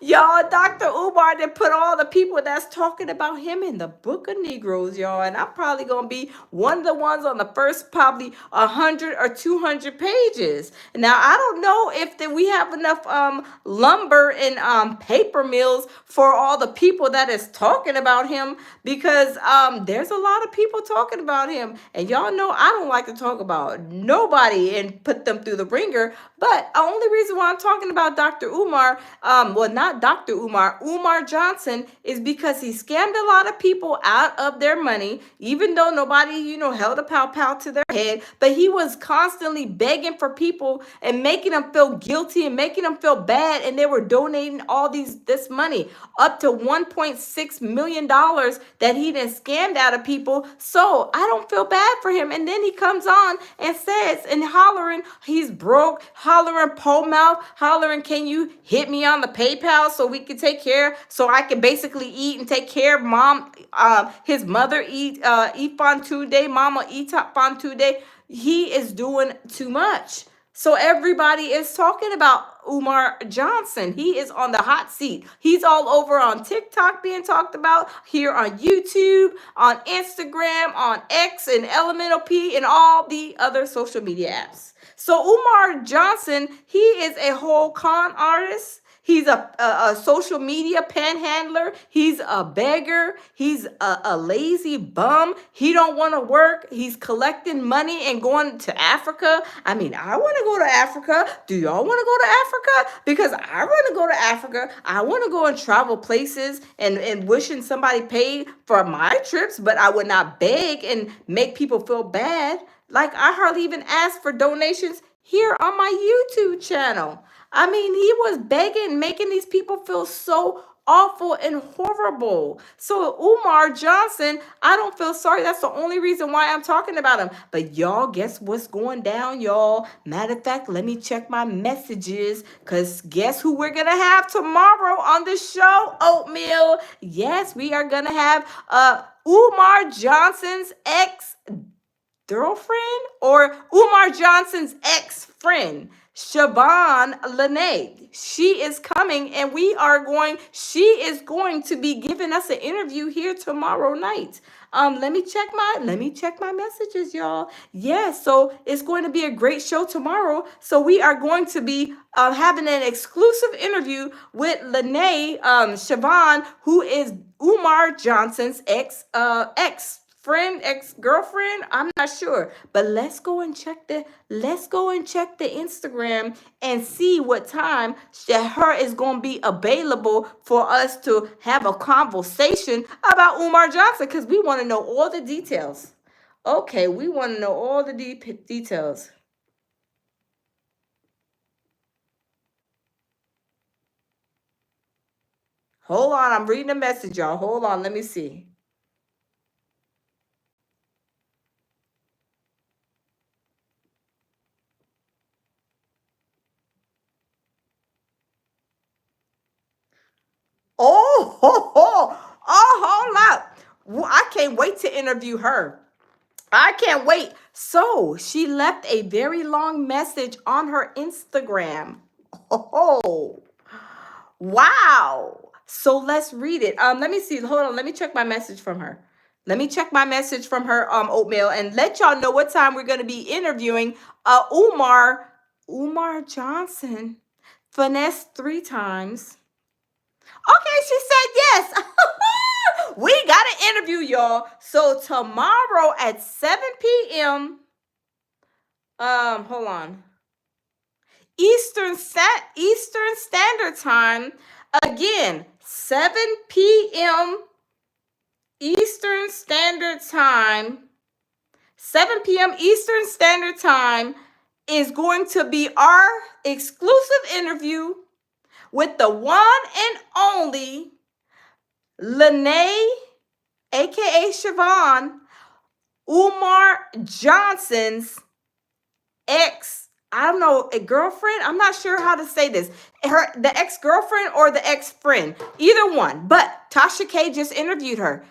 Y'all, Dr. Umar did put all the people that's talking about him in the book of Negroes, y'all. And I'm probably going to be one of the ones on the first probably 100 or 200 pages. Now, I don't know if we have enough lumber and paper mills for all the people that is talking about him, because there's a lot of people talking about him, and y'all know I don't like to talk about nobody and put them through the ringer. But the only reason why I'm talking about Dr. Umar, well, not Dr. Umar, Umar Johnson, is because he scammed a lot of people out of their money, even though nobody, held a pow to their head. But he was constantly begging for people and making them feel guilty and making them feel bad, and they were donating all this money, up to $1.6 million that he done scammed out of people. So I don't feel bad for him. And then he comes on and says and hollering he's broke, hollering pole mouth, hollering, can you hit me on the PayPal so we can take care, so I can basically eat and take care of mom, his mother eat Fontude, mama eat Fontude. He is doing too much. So everybody is talking about Umar Johnson. He is on the hot seat. He's all over on TikTok being talked about, here on YouTube, on Instagram, on X and Elemental P, and all the other social media apps. So Umar Johnson, he is a whole con artist. He's a social media panhandler. He's a beggar. He's a lazy bum. He don't want to work. He's collecting money and going to Africa. I mean, I want to go to Africa. Do y'all want to go to Africa? Because I want to go to Africa. I want to go and travel places and wishing somebody paid for my trips, but I would not beg and make people feel bad. Like, I hardly even ask for donations here on my YouTube channel. I mean, he was begging, making these people feel so awful and horrible. So Umar Johnson, I don't feel sorry. That's the only reason why I'm talking about him. But y'all, guess what's going down, y'all? Matter of fact, let me check my messages, because guess who we're going to have tomorrow on the show, Oatmeal? Yes, we are going to have Umar Johnson's ex-girlfriend, or Umar Johnson's ex-friend. Siobhan Lene. She is coming, and she is going to be giving us an interview here tomorrow night. Let me check my messages, y'all. Yeah, so it's going to be a great show tomorrow. So we are going to be having an exclusive interview with Lene Siobhan, who is Umar Johnson's ex-girlfriend. I'm not sure, but let's go and check the Instagram and see what time that her is going to be available for us to have a conversation about Umar Johnson, because we want to know all the details. Okay, we want to know all the details. Hold on, I'm reading a message, y'all. Hold on, let me see. Hold up. I can't wait to interview her. I can't wait. So she left a very long message on her Instagram. Oh, wow. So let's read it. Let me see. Hold on. Let me check my message from her. Oatmeal, and let y'all know what time we're going to be interviewing Umar Johnson. Finesse 3 times. Okay, she said yes. We got an interview, y'all. So tomorrow at 7 p.m. Hold on. Eastern Standard Time. Again, 7 p.m. Eastern Standard Time. 7 p.m. Eastern Standard Time is going to be our exclusive interview with the one and only Lene, aka Siobhan, Umar Johnson's I don't know, a girlfriend. I'm not sure how to say this. The ex-girlfriend or the ex-friend. Either one. But Tasha K just interviewed her.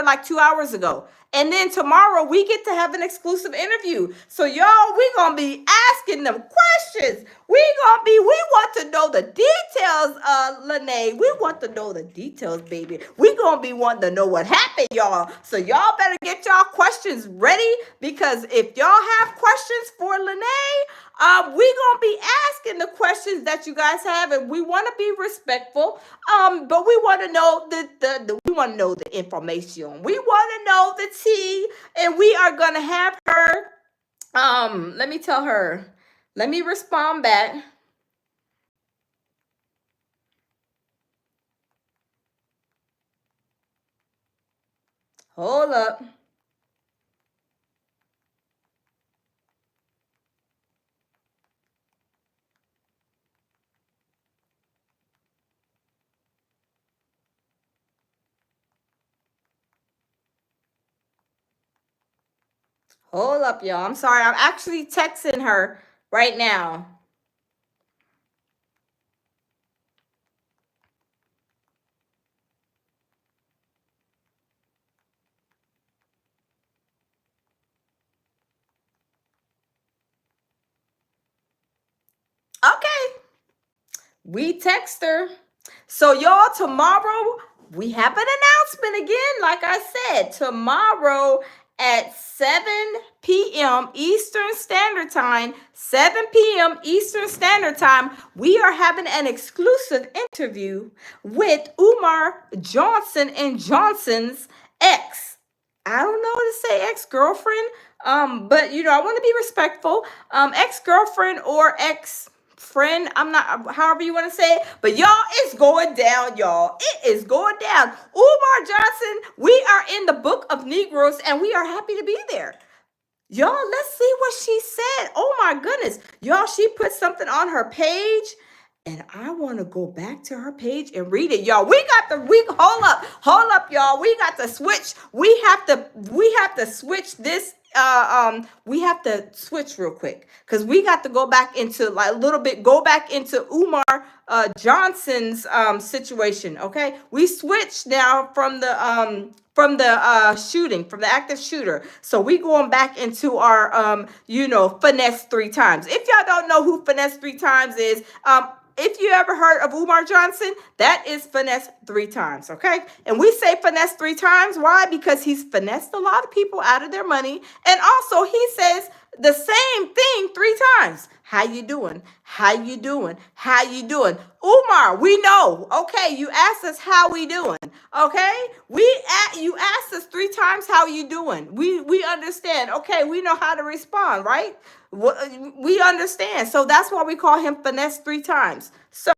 Like 2 hours ago. And then tomorrow we get to have an exclusive interview. So y'all, we gonna be asking them questions. We want to know the details, Lene. We want to know the details, baby. We gonna be wanting to know what happened, y'all. So y'all better get y'all questions ready, because if y'all have questions for Lene, we gonna be asking the questions that you guys have, and we want to be respectful. But we want to know the information. We want to know the tea, and we are gonna have her. Let me tell her. Let me respond back. Hold up. Hold up, y'all. I'm sorry. I'm actually texting her right now. Okay. We text her. So y'all, tomorrow we have an announcement again. Like I said, tomorrow at 7 p.m. Eastern Standard Time, 7 p.m. Eastern Standard Time, we are having an exclusive interview with Umar Johnson and Johnson's ex. I don't know how to say ex-girlfriend, but I want to be respectful. Ex-girlfriend or ex-friend, I'm not, however you want to say it, but y'all, it's going down, y'all. It is going down. Umar Johnson, we are in the book of Negroes, and we are happy to be there. Y'all, let's see what she said. Oh my goodness. Y'all, she put something on her page, and I want to go back to her page and read it, y'all. Hold up, y'all. We got to switch. We have to switch this. We have to switch real quick, because we got to go back into go back into Umar Johnson's situation. Okay, we switched now from shooting, from the active shooter. So we going back into our finesse 3 times. If y'all don't know who finesse 3 times is, if you ever heard of Umar Johnson, that is finesse 3 times, okay? And we say finesse 3 times. Why? Because he's finessed a lot of people out of their money. And also he says the same thing 3 times. How you doing? How you doing? How you doing? Umar, we know. Okay, you asked us how we doing. Okay, you asked us 3 times how you doing. We understand. Okay, we know how to respond, right? We understand. So that's why we call him finesse 3 times. So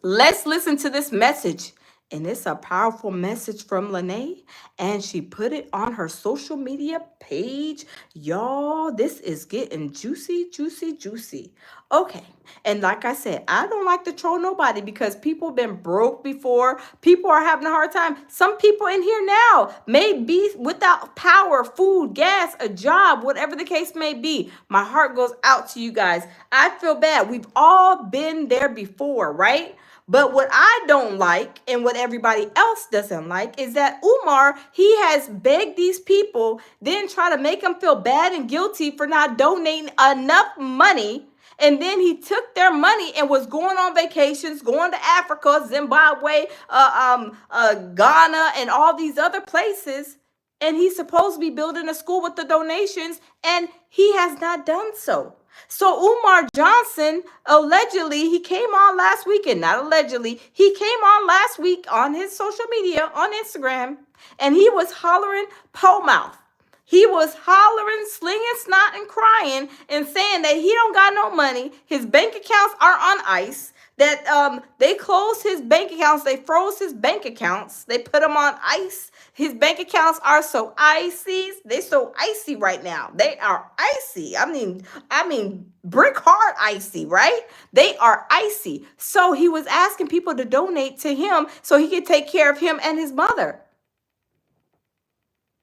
let's listen to this message. And it's a powerful message from Lene, and she put it on her social media page. Y'all, this is getting juicy, juicy, juicy. Okay, and like I said, I don't like to troll nobody because people been broke before. People are having a hard time. Some people in here now may be without power, food, gas, a job, whatever the case may be. My heart goes out to you guys. I feel bad. We've all been there before, right? But what I don't like and what everybody else doesn't like is that Umar, he has begged these people, then try to make them feel bad and guilty for not donating enough money. And then he took their money and was going on vacations, going to Africa, Zimbabwe, Ghana, and all these other places. And he's supposed to be building a school with the donations, and he has not done so. So Umar Johnson, allegedly, he came on last week, and not allegedly, he came on last week on his social media, on Instagram, and he was hollering pole mouth. He was hollering, slinging snot and crying and saying that he don't got no money. His bank accounts are on ice. That they closed his bank accounts. They froze his bank accounts. They put them on ice. His bank accounts are so icy. They're so icy right now. They are icy. I mean, brick hard icy, right? They are icy. So he was asking people to donate to him so he could take care of him and his mother.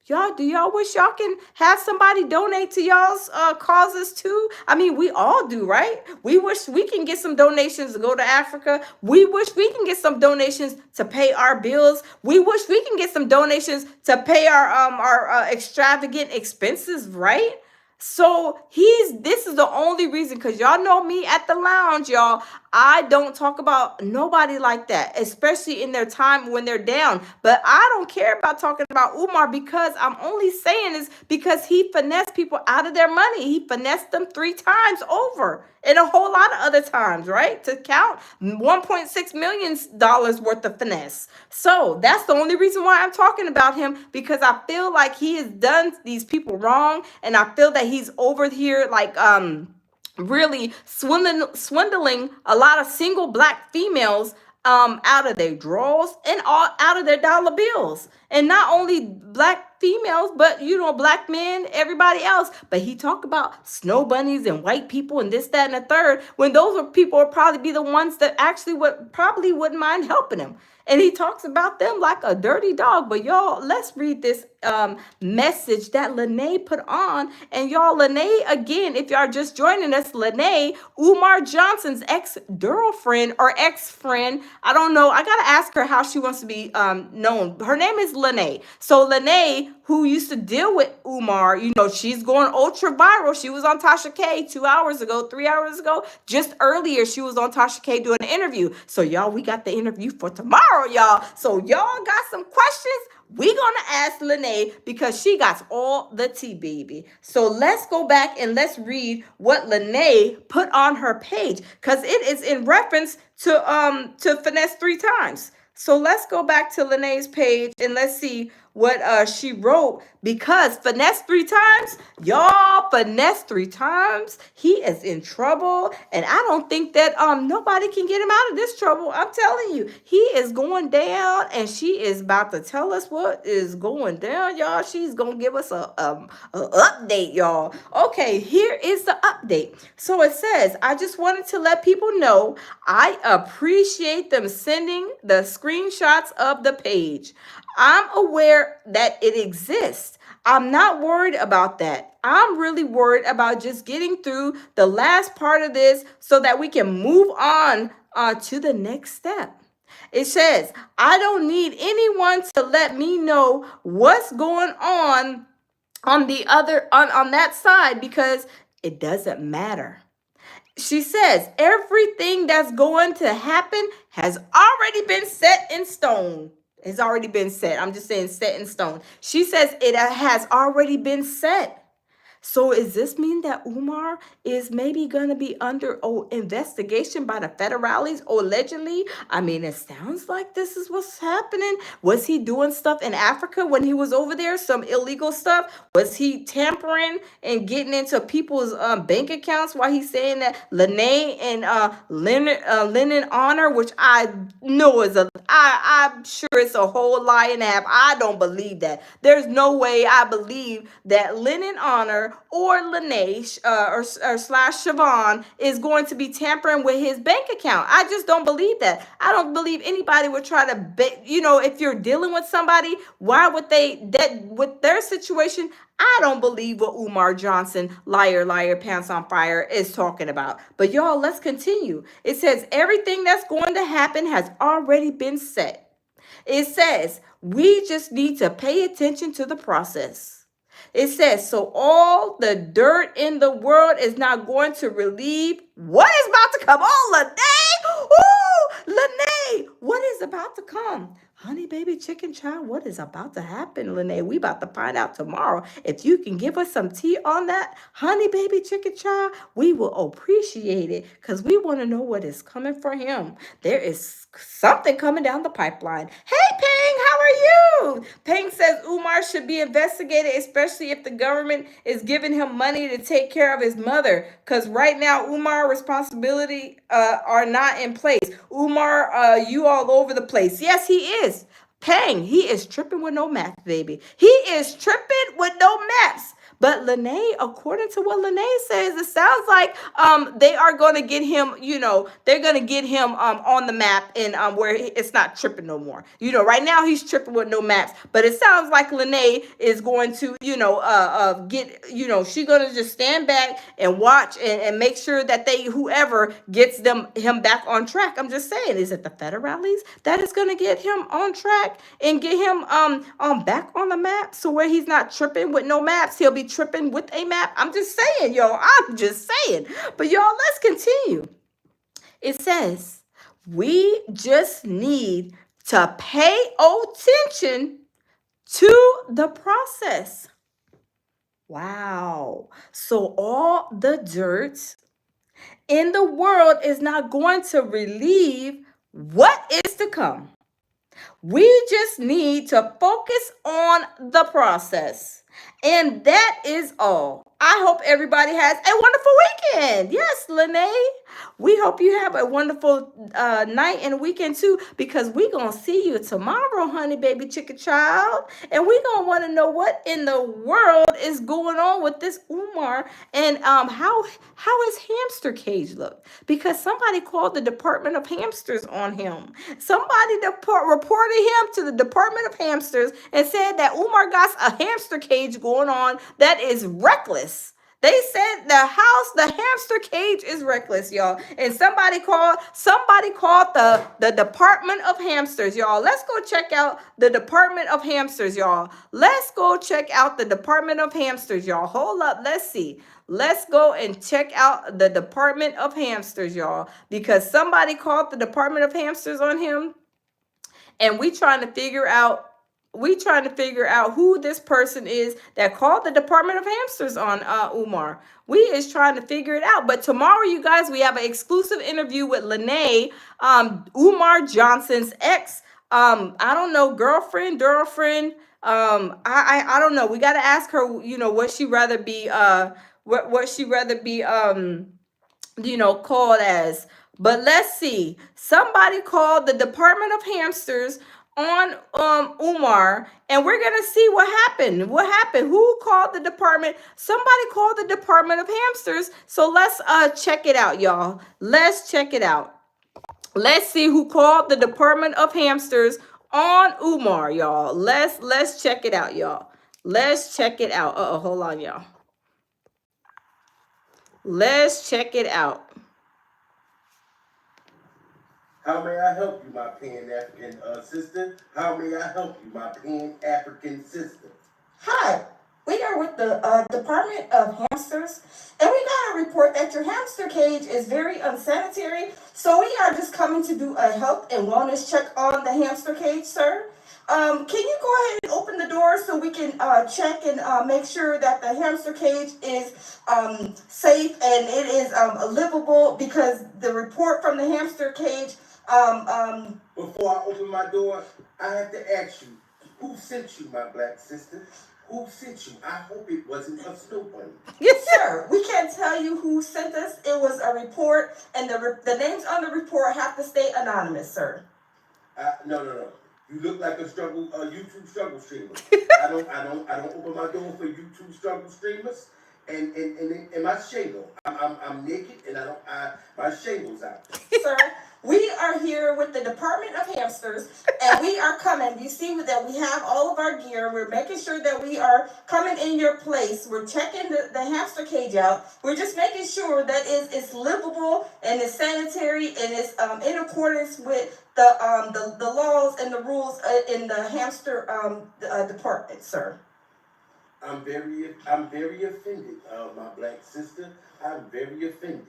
Y'all, do y'all wish y'all can have somebody donate to y'all's causes too? I mean, we all do, right? We wish we can get some donations to go to Africa. We wish we can get some donations to pay our bills. We wish we can get some donations to pay our extravagant expenses, right? So this is the only reason, because y'all know me at the lounge, y'all. I don't talk about nobody like that, especially in their time when they're down. But I don't care about talking about Umar, because I'm only saying this because he finessed people out of their money. He finessed them 3 times over, and a whole lot of other times, right? To count $1.6 million worth of finesse. So that's the only reason why I'm talking about him, because I feel like he has done these people wrong, and I feel that he's over here like really swindling a lot of single black females out of their drawers and all out of their dollar bills. And not only black females, but black men, everybody else. But he talked about snow bunnies and white people and this, that, and the third, when those people would probably be the ones that actually wouldn't mind helping him. And he talks about them like a dirty dog. But y'all, let's read this message that Lene put on. And y'all, Lene, again, if y'all are just joining us, Lene, Umar Johnson's ex-girlfriend or ex-friend, I don't know. I got to ask her how she wants to be known. Her name is Lene. So Lene, who used to deal with Umar, she's going ultra viral. She was on Tasha K 2 hours ago, 3 hours ago. Just earlier, she was on Tasha K doing an interview. So y'all, we got the interview for tomorrow, y'all. So y'all got some questions? We're going to ask Lene, because she got all the tea, baby. So let's go back and let's read what Lene put on her page, because it is in reference to finesse 3 times. So let's go back to Lene's page and let's see what she wrote, because finesse 3 times, y'all, finesse 3 times, he is in trouble, and I don't think that nobody can get him out of this trouble. I'm telling you, he is going down, and she is about to tell us what is going down, y'all. She's gonna give us a update, y'all. Okay, here is the update. So it says, I just wanted to let people know I appreciate them sending the screenshots of the page. I'm aware that it exists. I'm not worried about that. I'm really worried about just getting through the last part of this so that we can move on to the next step. It says, I don't need anyone to let me know what's going on the other on that side because it doesn't matter. She says everything that's going to happen has already been set in stone. It's already been set. I'm just saying set in stone. She says it has already been set. So does this mean that Umar is maybe going to be under investigation by the federales or allegedly? I mean, it sounds like this is what's happening. Was he doing stuff in Africa when he was over there? Some illegal stuff? Was he tampering and getting into people's bank accounts while he's saying that Lene and Lennon Honor, which I know is I'm sure it's a whole lie and a half. I don't believe that. There's no way I believe that Lennon Honor or Laneige or slash Siobhan is going to be tampering with his bank account. I just don't believe that. I don't believe anybody would try to if you're dealing with somebody, why would with their situation? I don't believe what Umar Johnson, liar, pants on fire, is talking about. But y'all, let's continue. It says everything that's going to happen has already been set. It says we just need to pay attention to the process. It says, so all the dirt in the world is not going to relieve what is about to come. Oh, Lene! Ooh, Lene! What is about to come? Honey, baby, chicken child, what is about to happen, Lene? We about to find out tomorrow. If you can give us some tea on that, honey, baby, chicken child, we will appreciate it because we want to know what is coming for him. There is something coming down the pipeline. Hey, Peng, how are you? Peng says Umar should be investigated, especially if the government is giving him money to take care of his mother. Because right now, Umar responsibility are not in place. Umar, you all over the place. Yes, he is. Peng, he is tripping with no maps, baby. He is tripping with no maps. But Lene, according to what Lene says, it sounds like they are going to get him, they're going to get him on the map and where it's not tripping no more. Right now he's tripping with no maps, but it sounds like Lene is going to, get, she's going to just stand back and watch and make sure that whoever gets him back on track. I'm just saying, is it the federales that is going to get him on track and get him back on the map so where he's not tripping with no maps, he'll be tripping with a map? I'm just saying, y'all. I'm just saying. But y'all, let's continue. It says, we just need to pay attention to the process. Wow. So all the dirt in the world is not going to relieve what is to come. We just need to focus on the process. And that is all. I hope everybody has a wonderful weekend. Yes, Lene. We hope you have a wonderful night and weekend too, because we're going to see you tomorrow, honey, baby, chicken child. And we're going to want to know what in the world is going on with this Umar and how his hamster cage look. Because somebody called the Department of Hamsters on him. Somebody reported him to the Department of Hamsters and said that Umar got a hamster cage going on that is reckless. They said the hamster cage is reckless, y'all. And somebody called the Department of Hamsters, y'all. Let's go check out the Department of Hamsters, y'all. Let's go check out the Department of Hamsters, y'all. Hold up, let's see. Let's go and check out the Department of Hamsters, y'all. Because somebody called the Department of Hamsters on him. And we trying to figure out who this person is that called the Department of Hamsters on Umar. We is trying to figure it out. But tomorrow, you guys, we have an exclusive interview with Lene, Umar Johnson's ex, I don't know, girlfriend. I don't know. We got to ask her, what she rather be, what she rather be, called as. But let's see. Somebody called the Department of Hamsters on Umar, and we're gonna see what happened. Who called the department? Somebody called the Department of Hamsters. So let's check it out, y'all. Let's check it out. Let's see who called the Department of Hamsters on Umar, y'all. Let's check it out, y'all. Let's check it out. Hold on, y'all. Let's check it out. How may I help you, my Pan-African sister? How may I help you, my Pan-African sister? Hi, we are with the Department of Hamsters, and we got a report that your hamster cage is very unsanitary. So we are just coming to do a health and wellness check on the hamster cage, sir. Can you go ahead and open the door so we can check and make sure that the hamster cage is safe and it is livable? Because the report from the hamster cage. Before I open my door, I have to ask you, who sent you, my black sister? Who sent you? I hope it wasn't a snow bunny. Yes, sir. We can't tell you who sent us. It was a report, and the names on the report have to stay anonymous, sir. No. You look like a YouTube struggle streamer. I don't open my door for YouTube struggle streamers. And my shingle. I'm naked and my shingle's out. Sir, we are here with the Department of Hamsters, and we are coming. You see that we have all of our gear. We're making sure that we are coming in your place. We're checking the hamster cage out. We're just making sure that it's livable and it's sanitary and it's in accordance with the laws and the rules in the hamster department, sir. I'm very offended, my black sister. I'm very offended.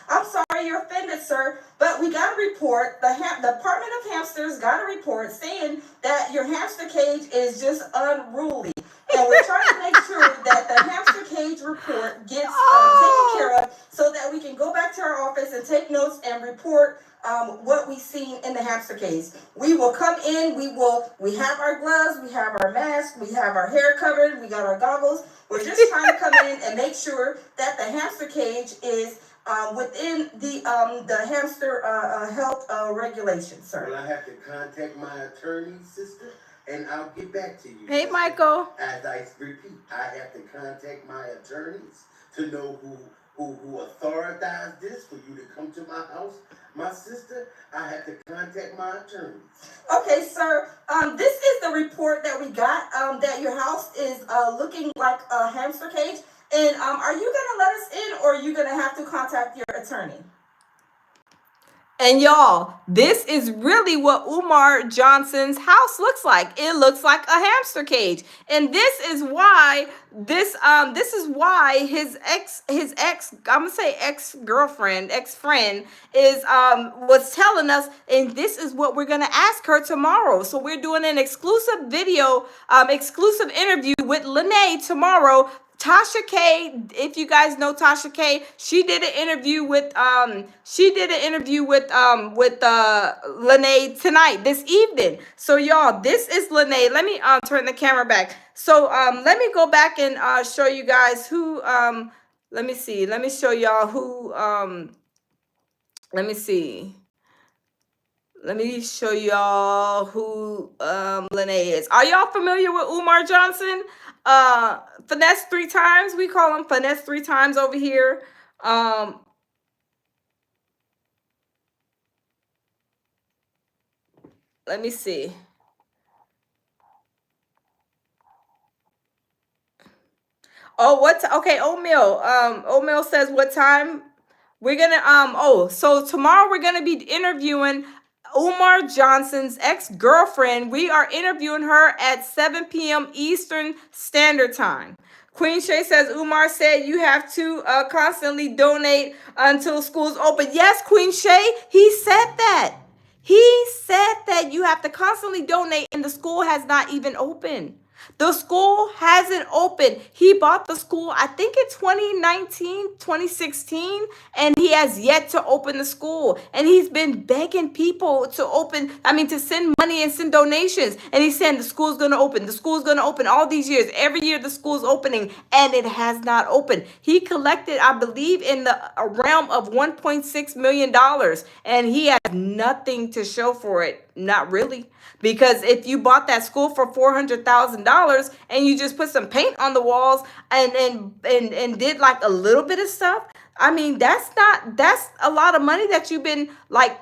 I'm sorry you're offended, sir, but we got a report. The Department of Hamsters got a report saying that your hamster cage is just unruly. And we're trying to make sure that the hamster cage report gets taken care of so that we can go back to our office and take notes and report what we've seen in the hamster cage. We will come in, we have our gloves, we have our mask, we have our hair covered, we got our goggles. We're just trying to come in and make sure that the hamster cage is within the hamster health regulations, sir. Well, I have to contact my attorney, sister, and I'll get back to you. Hey, sister. Michael. As I repeat, I have to contact my attorneys to know who authorized this for you to come to my house. My sister, I have to contact my attorneys. Okay, sir. This is the report that we got. That your house is looking like a hamster cage. And are you gonna let us in, or are you gonna have to contact your attorney? And y'all, this is really what Umar Johnson's house looks like. It looks like a hamster cage. And this is why his ex-girlfriend, ex-friend was telling us, and this is what we're gonna ask her tomorrow. So we're doing an exclusive video, exclusive interview with Lene tomorrow. Tasha K, if you guys know Tasha K, she did an interview with Lene tonight, this evening. So y'all, this is Lene. Let me turn the camera back. So let me go back and show you guys who let me see. Let me show y'all who let me see. Let me show y'all who Lene is. Are y'all familiar with Umar Johnson? Finesse 3 times. We call him Finesse 3 times over here. Let me see. Oh, okay, Oatmeal. Oatmeal says what time? We're gonna so tomorrow we're gonna be interviewing Umar Johnson's ex-girlfriend. We are interviewing her at 7 p.m. Eastern Standard Time. Queen Shay says, Umar said you have to constantly donate until school's open. Yes, Queen Shay, he said that. He said that you have to constantly donate, and the school has not even opened. The school hasn't opened. He bought the school, I think in 2019, 2016, and he has yet to open the school. And he's been begging people to send money and send donations. And he's saying the school's going to open. The school's going to open all these years. Every year the school's opening, and it has not opened. He collected, I believe, in the realm of $1.6 million, and he has nothing to show for it. Not really. Because if you bought that school for $400,000 and you just put some paint on the walls and did like a little bit of stuff, I mean, that's a lot of money that you've been like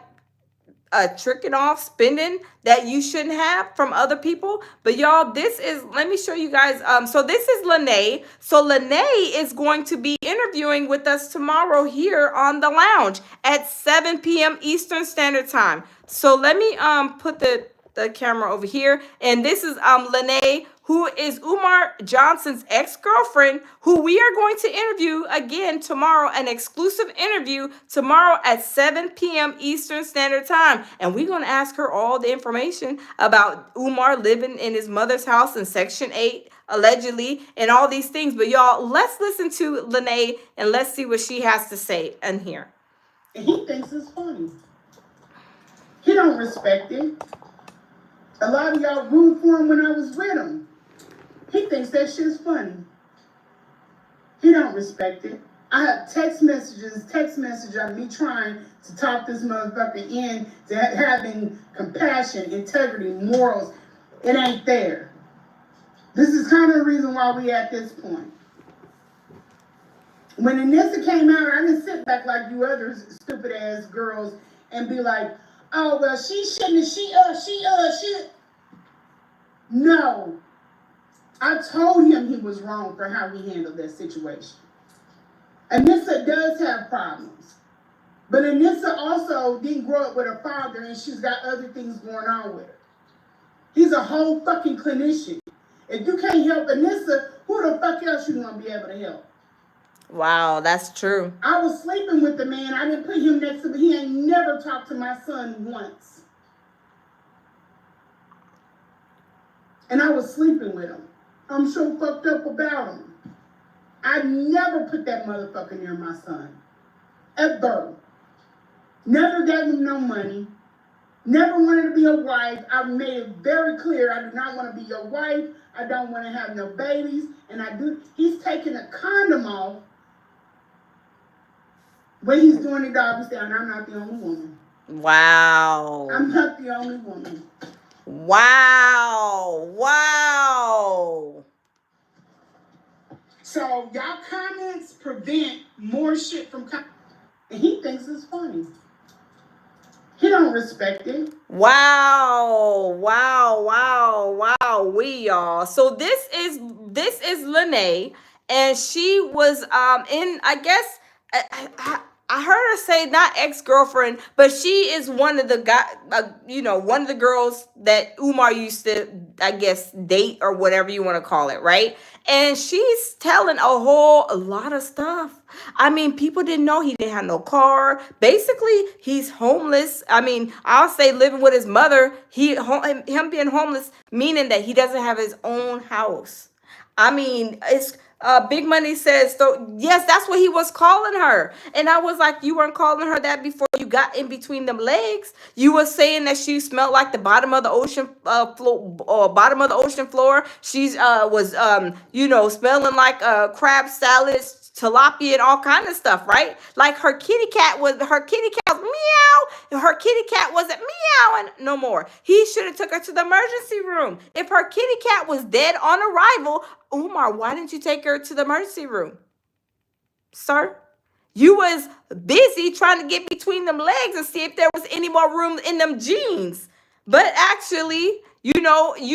tricking off spending that you shouldn't have from other people. But y'all, this is, let me show you guys. So this is Lene. So Lene is going to be interviewing with us tomorrow here on the lounge at 7 p.m. Eastern Standard Time. So let me put the camera over here. And this is Lene, who is Umar Johnson's ex-girlfriend, who we are going to interview again tomorrow, an exclusive interview tomorrow at 7 p.m. Eastern Standard Time. And we're going to ask her all the information about Umar living in his mother's house in Section 8, allegedly, and all these things. But y'all, let's listen to Lene and let's see what she has to say in here. He thinks it's funny. He don't respect it. A lot of y'all rooted for him when I was with him. He thinks that shit's funny. He don't respect it. I have text message of me trying to talk this motherfucker in to having compassion, integrity, morals. It ain't there. This is kind of the reason why we at this point. When Anissa came out, I didn't sit back like you other stupid ass girls and be like, oh, well, she shouldn't, she. No. I told him he was wrong for how he handled that situation. Anissa does have problems. But Anissa also didn't grow up with her father and she's got other things going on with her. He's a whole fucking clinician. If you can't help Anissa, who the fuck else you gonna be able to help? Wow, that's true. I was sleeping with the man. I didn't put him next to me. He ain't never talked to my son once. And I was sleeping with him. I'm so fucked up about him. I never put that motherfucker near my son. Ever. Never gave him no money. Never wanted to be a wife. I made it very clear I do not want to be your wife. I don't want to have no babies. And I do. He's taking a condom off when he's doing the doggy style, and I'm not the only woman. Wow. I'm not the only woman. Wow. Wow. So y'all comments prevent more shit from coming. And he thinks it's funny. He don't respect it. Wow. Wow. Wow. Wow. We y'all. So this is Lene, and she was in, I guess, I heard her say not ex-girlfriend, but she is one of the one of the girls that Umar used to, I guess, date or whatever you want to call it, right? And she's telling a lot of stuff. I mean, people didn't know he didn't have no car. Basically, he's homeless. I mean, I'll say living with his mother. Him being homeless, meaning that he doesn't have his own house. I mean, it's Big Money says, so yes, that's what he was calling her. And I was like, you weren't calling her that before you got in between them legs. You were saying that she smelled like the bottom of the ocean floor. She's was smelling like crab salads, tilapia, and all kind of stuff, right? Like her kitty cat was meow. Her kitty cat wasn't meowing no more. He should have took her to the emergency room. If her kitty cat was dead on arrival, Umar, why didn't you take her to the emergency room, sir? You was busy trying to get between them legs and see if there was any more room in them jeans. But actually, you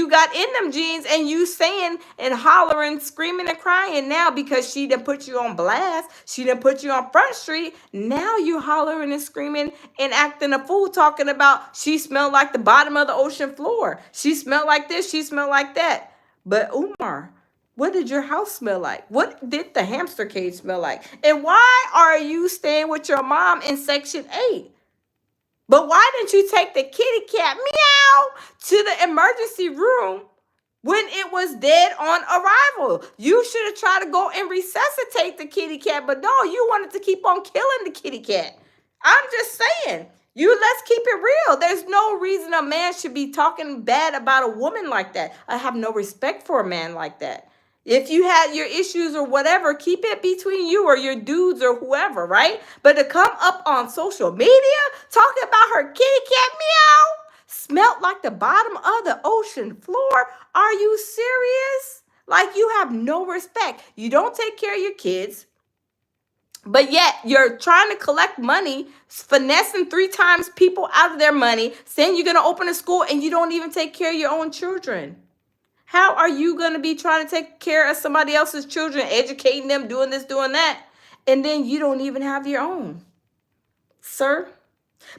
got in them jeans and you saying and hollering, screaming and crying now because she done put you on blast. She done put you on Front Street. Now you hollering and screaming and acting a fool, talking about she smelled like the bottom of the ocean floor. She smelled like this. She smelled like that. But Umar, what did your house smell like? What did the hamster cage smell like? And why are you staying with your mom in Section 8? But why didn't you take the kitty cat, meow, to the emergency room when it was dead on arrival? You should have tried to go and resuscitate the kitty cat, but no, you wanted to keep on killing the kitty cat. I'm just saying. Let's keep it real. There's no reason a man should be talking bad about a woman like that. I have no respect for a man like that. If you had your issues or whatever, keep it between you or your dudes or whoever, right? But to come up on social media talking about her kitty cat meow smelled like the bottom of the ocean floor. Are you serious? Like, you have no respect. You don't take care of your kids. But yet you're trying to collect money, finessing 3 times people out of their money, saying you're going to open a school and you don't even take care of your own children. How are you going to be trying to take care of somebody else's children, educating them, doing this, doing that, and then you don't even have your own, sir?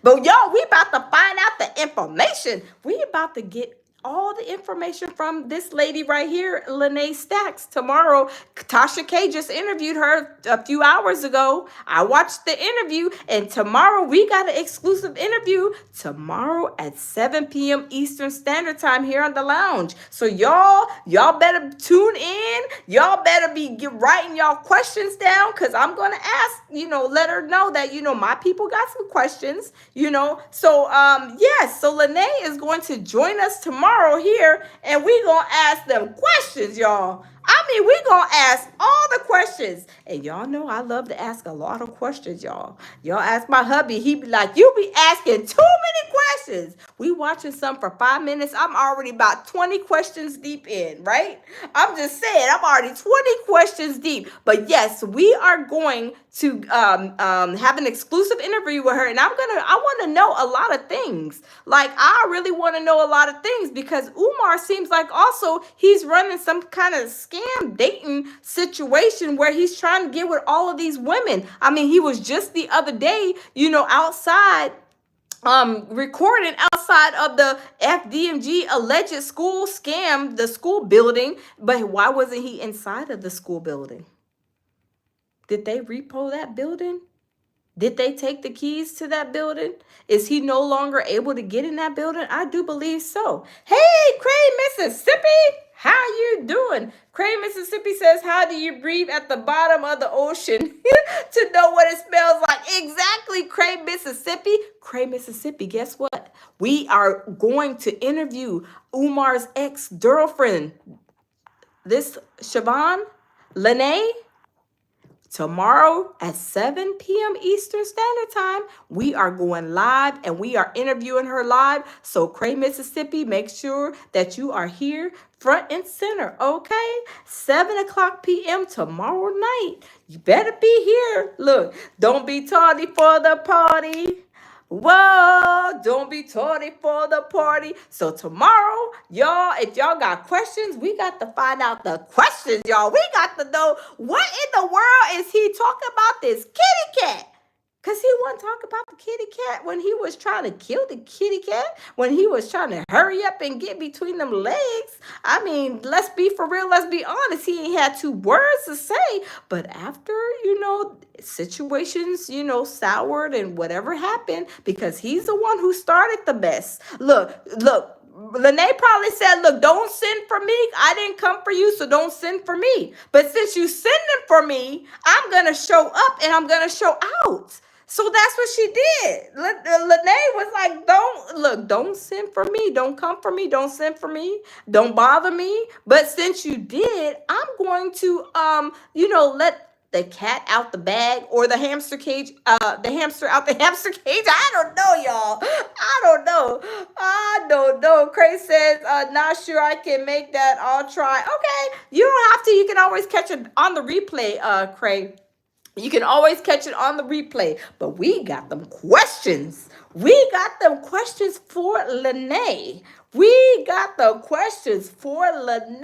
But y'all, we about to find out the information. We about to get all the information from this lady right here, Lene Stacks. Tomorrow, Tasha K just interviewed her a few hours ago. I watched the interview, and tomorrow we got an exclusive interview tomorrow at 7 p.m. Eastern Standard Time here on the lounge. So y'all better tune in. Y'all better be writing y'all questions down, because I'm going to ask, let her know that, my people got some questions, So, yes, so Lene is going to join us tomorrow here, and we going to ask them questions, y'all. I mean, we going to ask all the questions. And y'all know I love to ask a lot of questions, y'all. Y'all ask my hubby, he be like, you be asking too many questions. We watching some for 5 minutes. I'm already about 20 questions deep in, right? I'm just saying, I'm already 20 questions deep. But yes, we are going to have an exclusive interview with her, and I want to know a lot of things. Like, I really want to know a lot of things, because Umar seems like also he's running some kind of scam dating situation where he's trying to get with all of these women. I mean, he was just the other day, outside recording outside of the FDMG alleged school scam, the school building. But why wasn't he inside of the school building? Did they repo that building? Did they take the keys to that building? Is he no longer able to get in that building? I do believe so. Hey, Cray, Mississippi, how you doing? Cray, Mississippi says, how do you breathe at the bottom of the ocean to know what it smells like? Exactly, Cray, Mississippi. Cray, Mississippi, guess what? We are going to interview Umar's ex-girlfriend, this Siobhan Lene. Tomorrow at 7 p.m. Eastern Standard Time, we are going live and we are interviewing her live. So, Cray, Mississippi, make sure that you are here front and center, okay? 7 o'clock p.m. tomorrow night. You better be here. Look, don't be tardy for the party. Whoa, don't be tardy for the party. So tomorrow, y'all, if y'all got questions, we got to find out the questions, y'all. We got to know, what in the world is he talking about this kitty cat? Because he wasn't talking about the kitty cat when he was trying to kill the kitty cat, when he was trying to hurry up and get between them legs. I mean, let's be for real, let's be honest. He ain't had 2 words to say. But after, situations, soured and whatever happened, because he's the one who started the mess. Look. Lene probably said, look, don't send for me. I didn't come for you, so don't send for me. But since you sending for me, I'm going to show up and I'm going to show out. So that's what she did. Lene was like, don't send for me. Don't come for me. Don't send for me. Don't bother me. But since you did, I'm going to, let the cat out the bag, or the hamster cage, the hamster out the hamster cage. I don't know, y'all. I don't know. Cray says, not sure I can make that. I'll try. Okay, you don't have to. You can always catch it on the replay, Cray. You can always catch it on the replay. But we got them questions. We got them questions for Lene. We got the questions for Lene,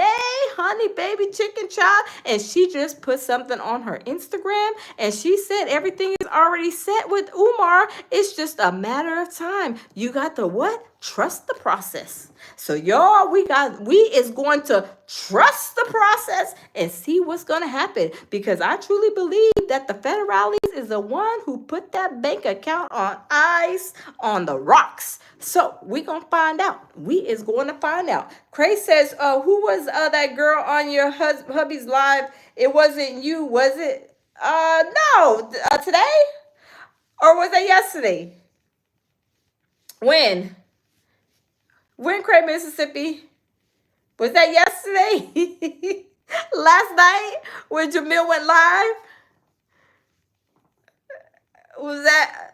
honey baby chicken child. And she just put something on her Instagram. And she said everything is already set with Umar. It's just a matter of time. You got the what? Trust the process. So y'all, we is going to trust the process and see what's going to happen, because I truly believe that the federales is the one who put that bank account on ice, on the rocks. So we going to find out. We is going to find out. Cray says, who was that girl on your hubby's live? It wasn't you, was it? No, today? Or was that yesterday? When, Cray, Mississippi? Was that yesterday? Last night when Jamil went live? Was that?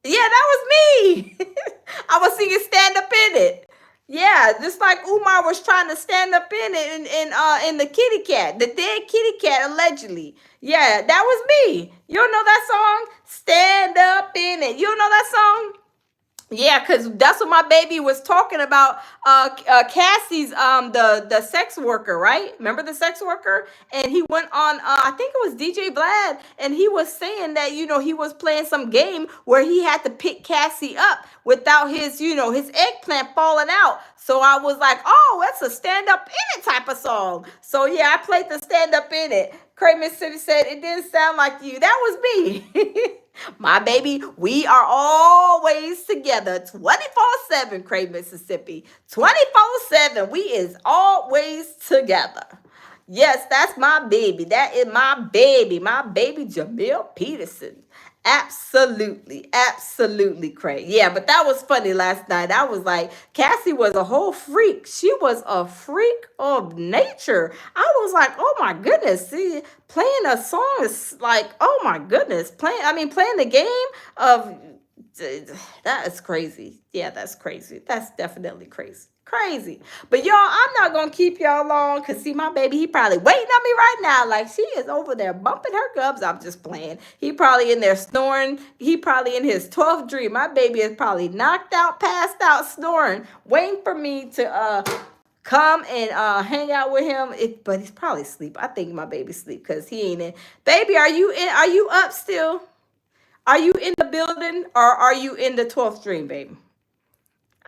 Yeah, that was me. I was singing Stand Up In It. Yeah, Yeah, just like Umar was trying to stand up in it in the kitty cat, the dead kitty cat allegedly. Yeah, that was me. You don't know that song? Stand up in it. You don't know that song? Yeah, because that's what my baby was talking about. Cassie's the sex worker, right? Remember the sex worker? And he went on. I think it was DJ Vlad, and he was saying that he was playing some game where he had to pick Cassie up without his his eggplant falling out. So I was like, oh, that's a stand up in it type of song. So yeah, I played the stand up in it. Craig Mississippi said it didn't sound like you. That was me. My baby, we are always together 24/7, Craig, Mississippi. 24/7. We is always together. Yes, that's my baby. That is my baby. My baby Jamil Peterson. Absolutely. Absolutely, Craig. Yeah, but that was funny last night. I was like, Cassie was a whole freak. She was a freak of nature. I was like, oh my goodness. See, playing a song is like, oh my goodness. Playing the game of that is crazy. Yeah, that's crazy. That's definitely crazy. Crazy. But y'all, I'm not gonna keep y'all long because see my baby, he probably waiting on me right now. Like she is over there bumping her gums. I'm just playing. He probably in there snoring. He probably in his 12th dream. My baby is probably knocked out, passed out, snoring, waiting for me to come and hang out with him. But he's probably asleep. I think my baby's asleep because he ain't in. Baby, are you up still? Are you in the building or are you in the 12th dream, baby?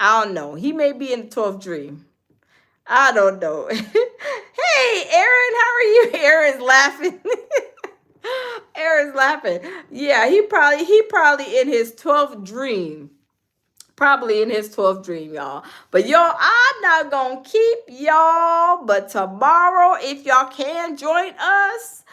I don't know. He may be in the 12th dream. I don't know. Hey, Aaron, how are you? Aaron's laughing. Aaron's laughing. Yeah, he probably in his 12th dream. Probably in his 12th dream, y'all. But y'all, I'm not gonna keep y'all. But tomorrow, if y'all can join us,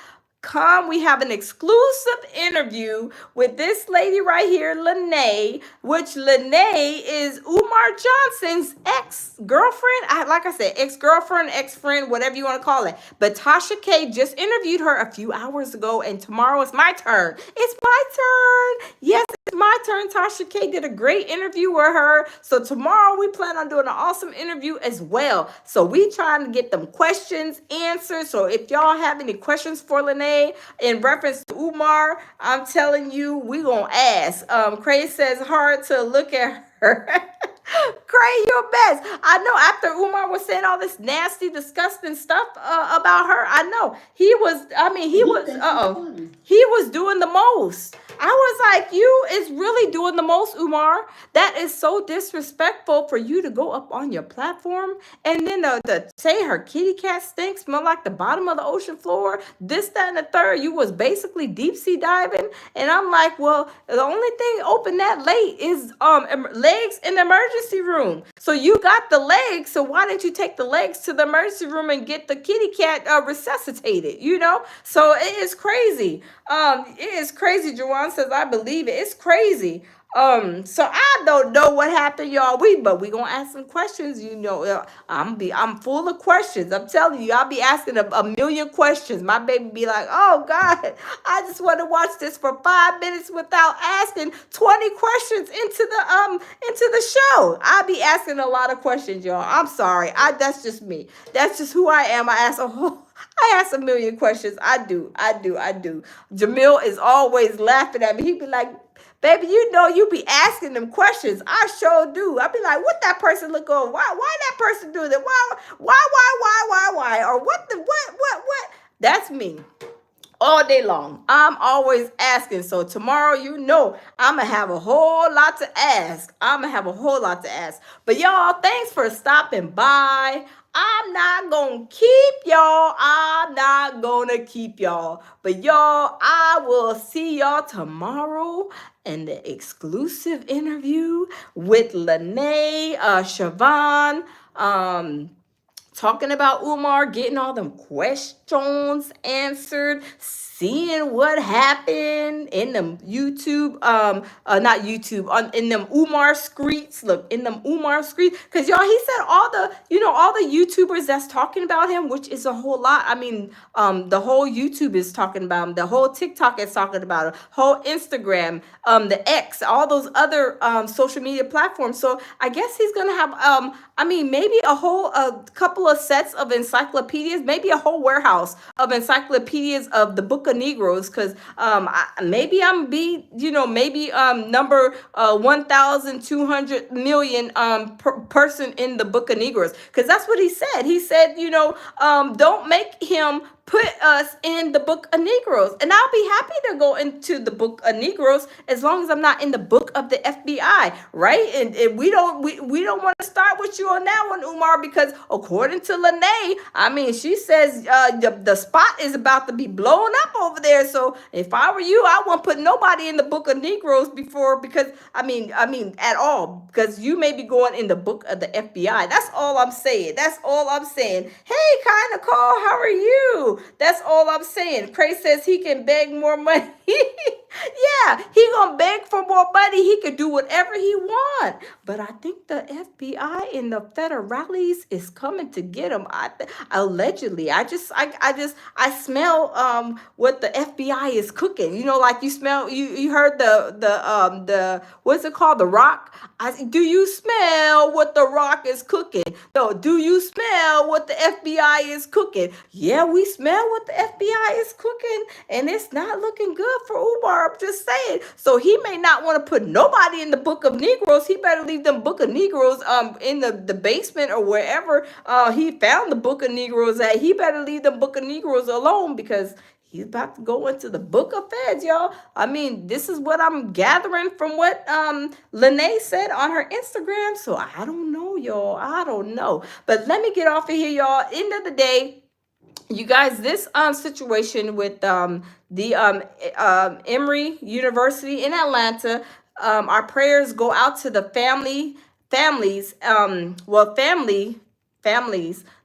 come. We have an exclusive interview with this lady right here, Lene, which Lene is Umar Johnson's ex-girlfriend. Like I said, ex-girlfriend, ex-friend, whatever you want to call it. But Tasha K just interviewed her a few hours ago, and tomorrow is my turn. It's my turn. Yes, it's my turn. Tasha K did a great interview with her. So tomorrow we plan on doing an awesome interview as well. So we trying to get them questions answered. So if y'all have any questions for Lene, in reference to Umar, I'm telling you, we gonna ask. Cray says hard to look at her. Cray, you're best. I know after Umar was saying all this nasty, disgusting stuff about her, I know he was doing the most. I was like, you is really doing the most, Umar. That is so disrespectful for you to go up on your platform and then the say her kitty cat stinks, smell like the bottom of the ocean floor, this, that, and the third. You was basically deep sea diving. And I'm like, well, the only thing open that late is legs in the emergency room. So you got the legs, so why didn't you take the legs to the emergency room and get the kitty cat resuscitated, So it is crazy. It is crazy. Juwan says, I believe it. It's crazy. So I don't know what happened, y'all. But we gonna ask some questions. I'm full of questions. I'm telling you, I'll be asking a million questions. My baby be like, oh God, I just want to watch this for 5 minutes without asking 20 questions into the show. I'll be asking a lot of questions, y'all. I'm sorry. That's just me. That's just who I am. I ask a million questions. I do. Jamil is always laughing at me. He be like, baby, you be asking them questions. I sure do. I be like, what that person look on? Why that person do that? Why? Or what? That's me. All day long. I'm always asking. So tomorrow, I'm going to have a whole lot to ask. But y'all, thanks for stopping by. I'm not going to keep y'all. But y'all, I will see y'all tomorrow in the exclusive interview with Lene, Siobhan, talking about Umar, getting all them questions answered, seeing what happened in them YouTube, not YouTube, in them Umar streets. Look, in them Umar streets, because y'all, he said all the, all the YouTubers that's talking about him, which is a whole lot. I mean, the whole YouTube is talking about him, the whole TikTok is talking about him, whole Instagram, the X, all those other social media platforms. So I guess he's gonna have, I mean, maybe a couple of sets of encyclopedias, maybe a whole warehouse of encyclopedias of the Book of Negroes, because maybe I'm maybe number 1,200 million person in the Book of Negroes, because that's what he said. He said, don't make him put us in the Book of Negroes, and I'll be happy to go into the Book of Negroes as long as I'm not in the book of the FBI, right? And we don't want to start with you on that one, Umar, because according to Lene, I mean, she says the spot is about to be blown up over there. So if I were you, I wouldn't put nobody in the Book of Negroes before, because I mean at all, because you may be going in the book of the FBI. That's all I'm saying. That's all I'm saying. Hey, Kai Nicole, how are you? That's all I'm saying. Cray says he can beg more money. Yeah, he gonna beg for more money. He could do whatever he want. But I think the FBI and the federales is coming to get him. Allegedly, I smell what the FBI is cooking. Like you smell. You heard the what's it called? The Rock. Do you smell what the Rock is cooking? No. Do you smell what the FBI is cooking? Yeah, we smell what the FBI is cooking, and it's not looking good for Umar. I'm just saying. So he may not want to put nobody in the Book of Negroes. He better leave them Book of Negroes in the basement or wherever he found the Book of Negroes at. He better leave the Book of Negroes alone, because he's about to go into the Book of Feds, y'all. I mean, this is what I'm gathering from what Lene said on her Instagram. So I don't know, y'all. I don't know. But let me get off of here, y'all. End of the day, you guys, this situation with the Emory University in Atlanta, our prayers go out to the families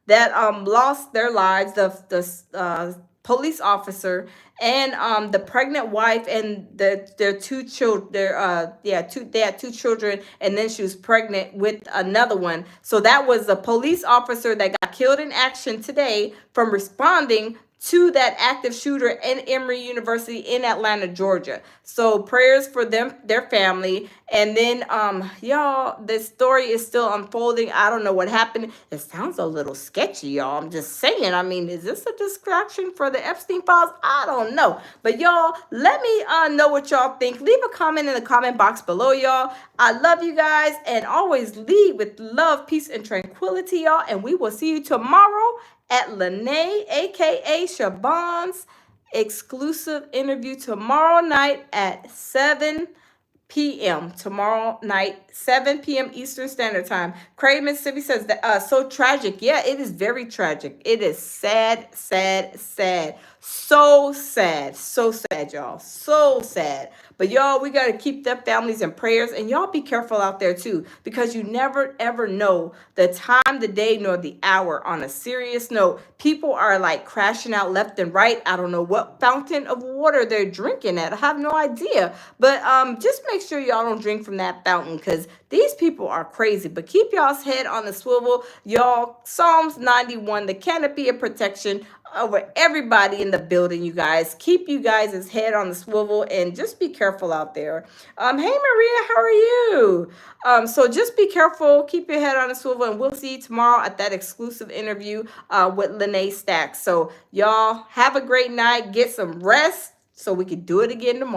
that lost their lives, the police officer and the pregnant wife and their two children. They had two children, and then she was pregnant with another one. So that was a police officer that got killed in action today from responding to that active shooter in Emory University in Atlanta, Georgia. So prayers for them, their family. And then, y'all, this story is still unfolding. I don't know what happened. It sounds a little sketchy, y'all. I'm just saying. I mean, is this a distraction for the Epstein files? I don't know. But y'all, let me know what y'all think. Leave a comment in the comment box below, y'all. I love you guys, and always lead with love, peace, and tranquility, y'all. And we will see you tomorrow at Lene, aka Shaban's exclusive interview tomorrow night at 7 p.m. Tomorrow night, 7 p.m. Eastern Standard Time. Craig, Mississippi says that so tragic. Yeah, it is very tragic. It is sad, sad, sad. So sad, y'all. So sad. But y'all, we got to keep their families in prayers, and y'all be careful out there too, because you never ever know the time, the day, nor the hour. On a serious note, people are like crashing out left and right. I don't know what fountain of water they're drinking at. I have no idea. But just make sure y'all don't drink from that fountain, because these people are crazy. But keep y'all's head on the swivel, y'all. Psalms 91, the canopy of protection over everybody in the building, you guys. Keep you guys' head on the swivel, and just be careful out there. Hey Maria, how are you? So just be careful, keep your head on the swivel, and we'll see you tomorrow at that exclusive interview with Lene Stacks. So y'all have a great night, get some rest so we can do it again tomorrow.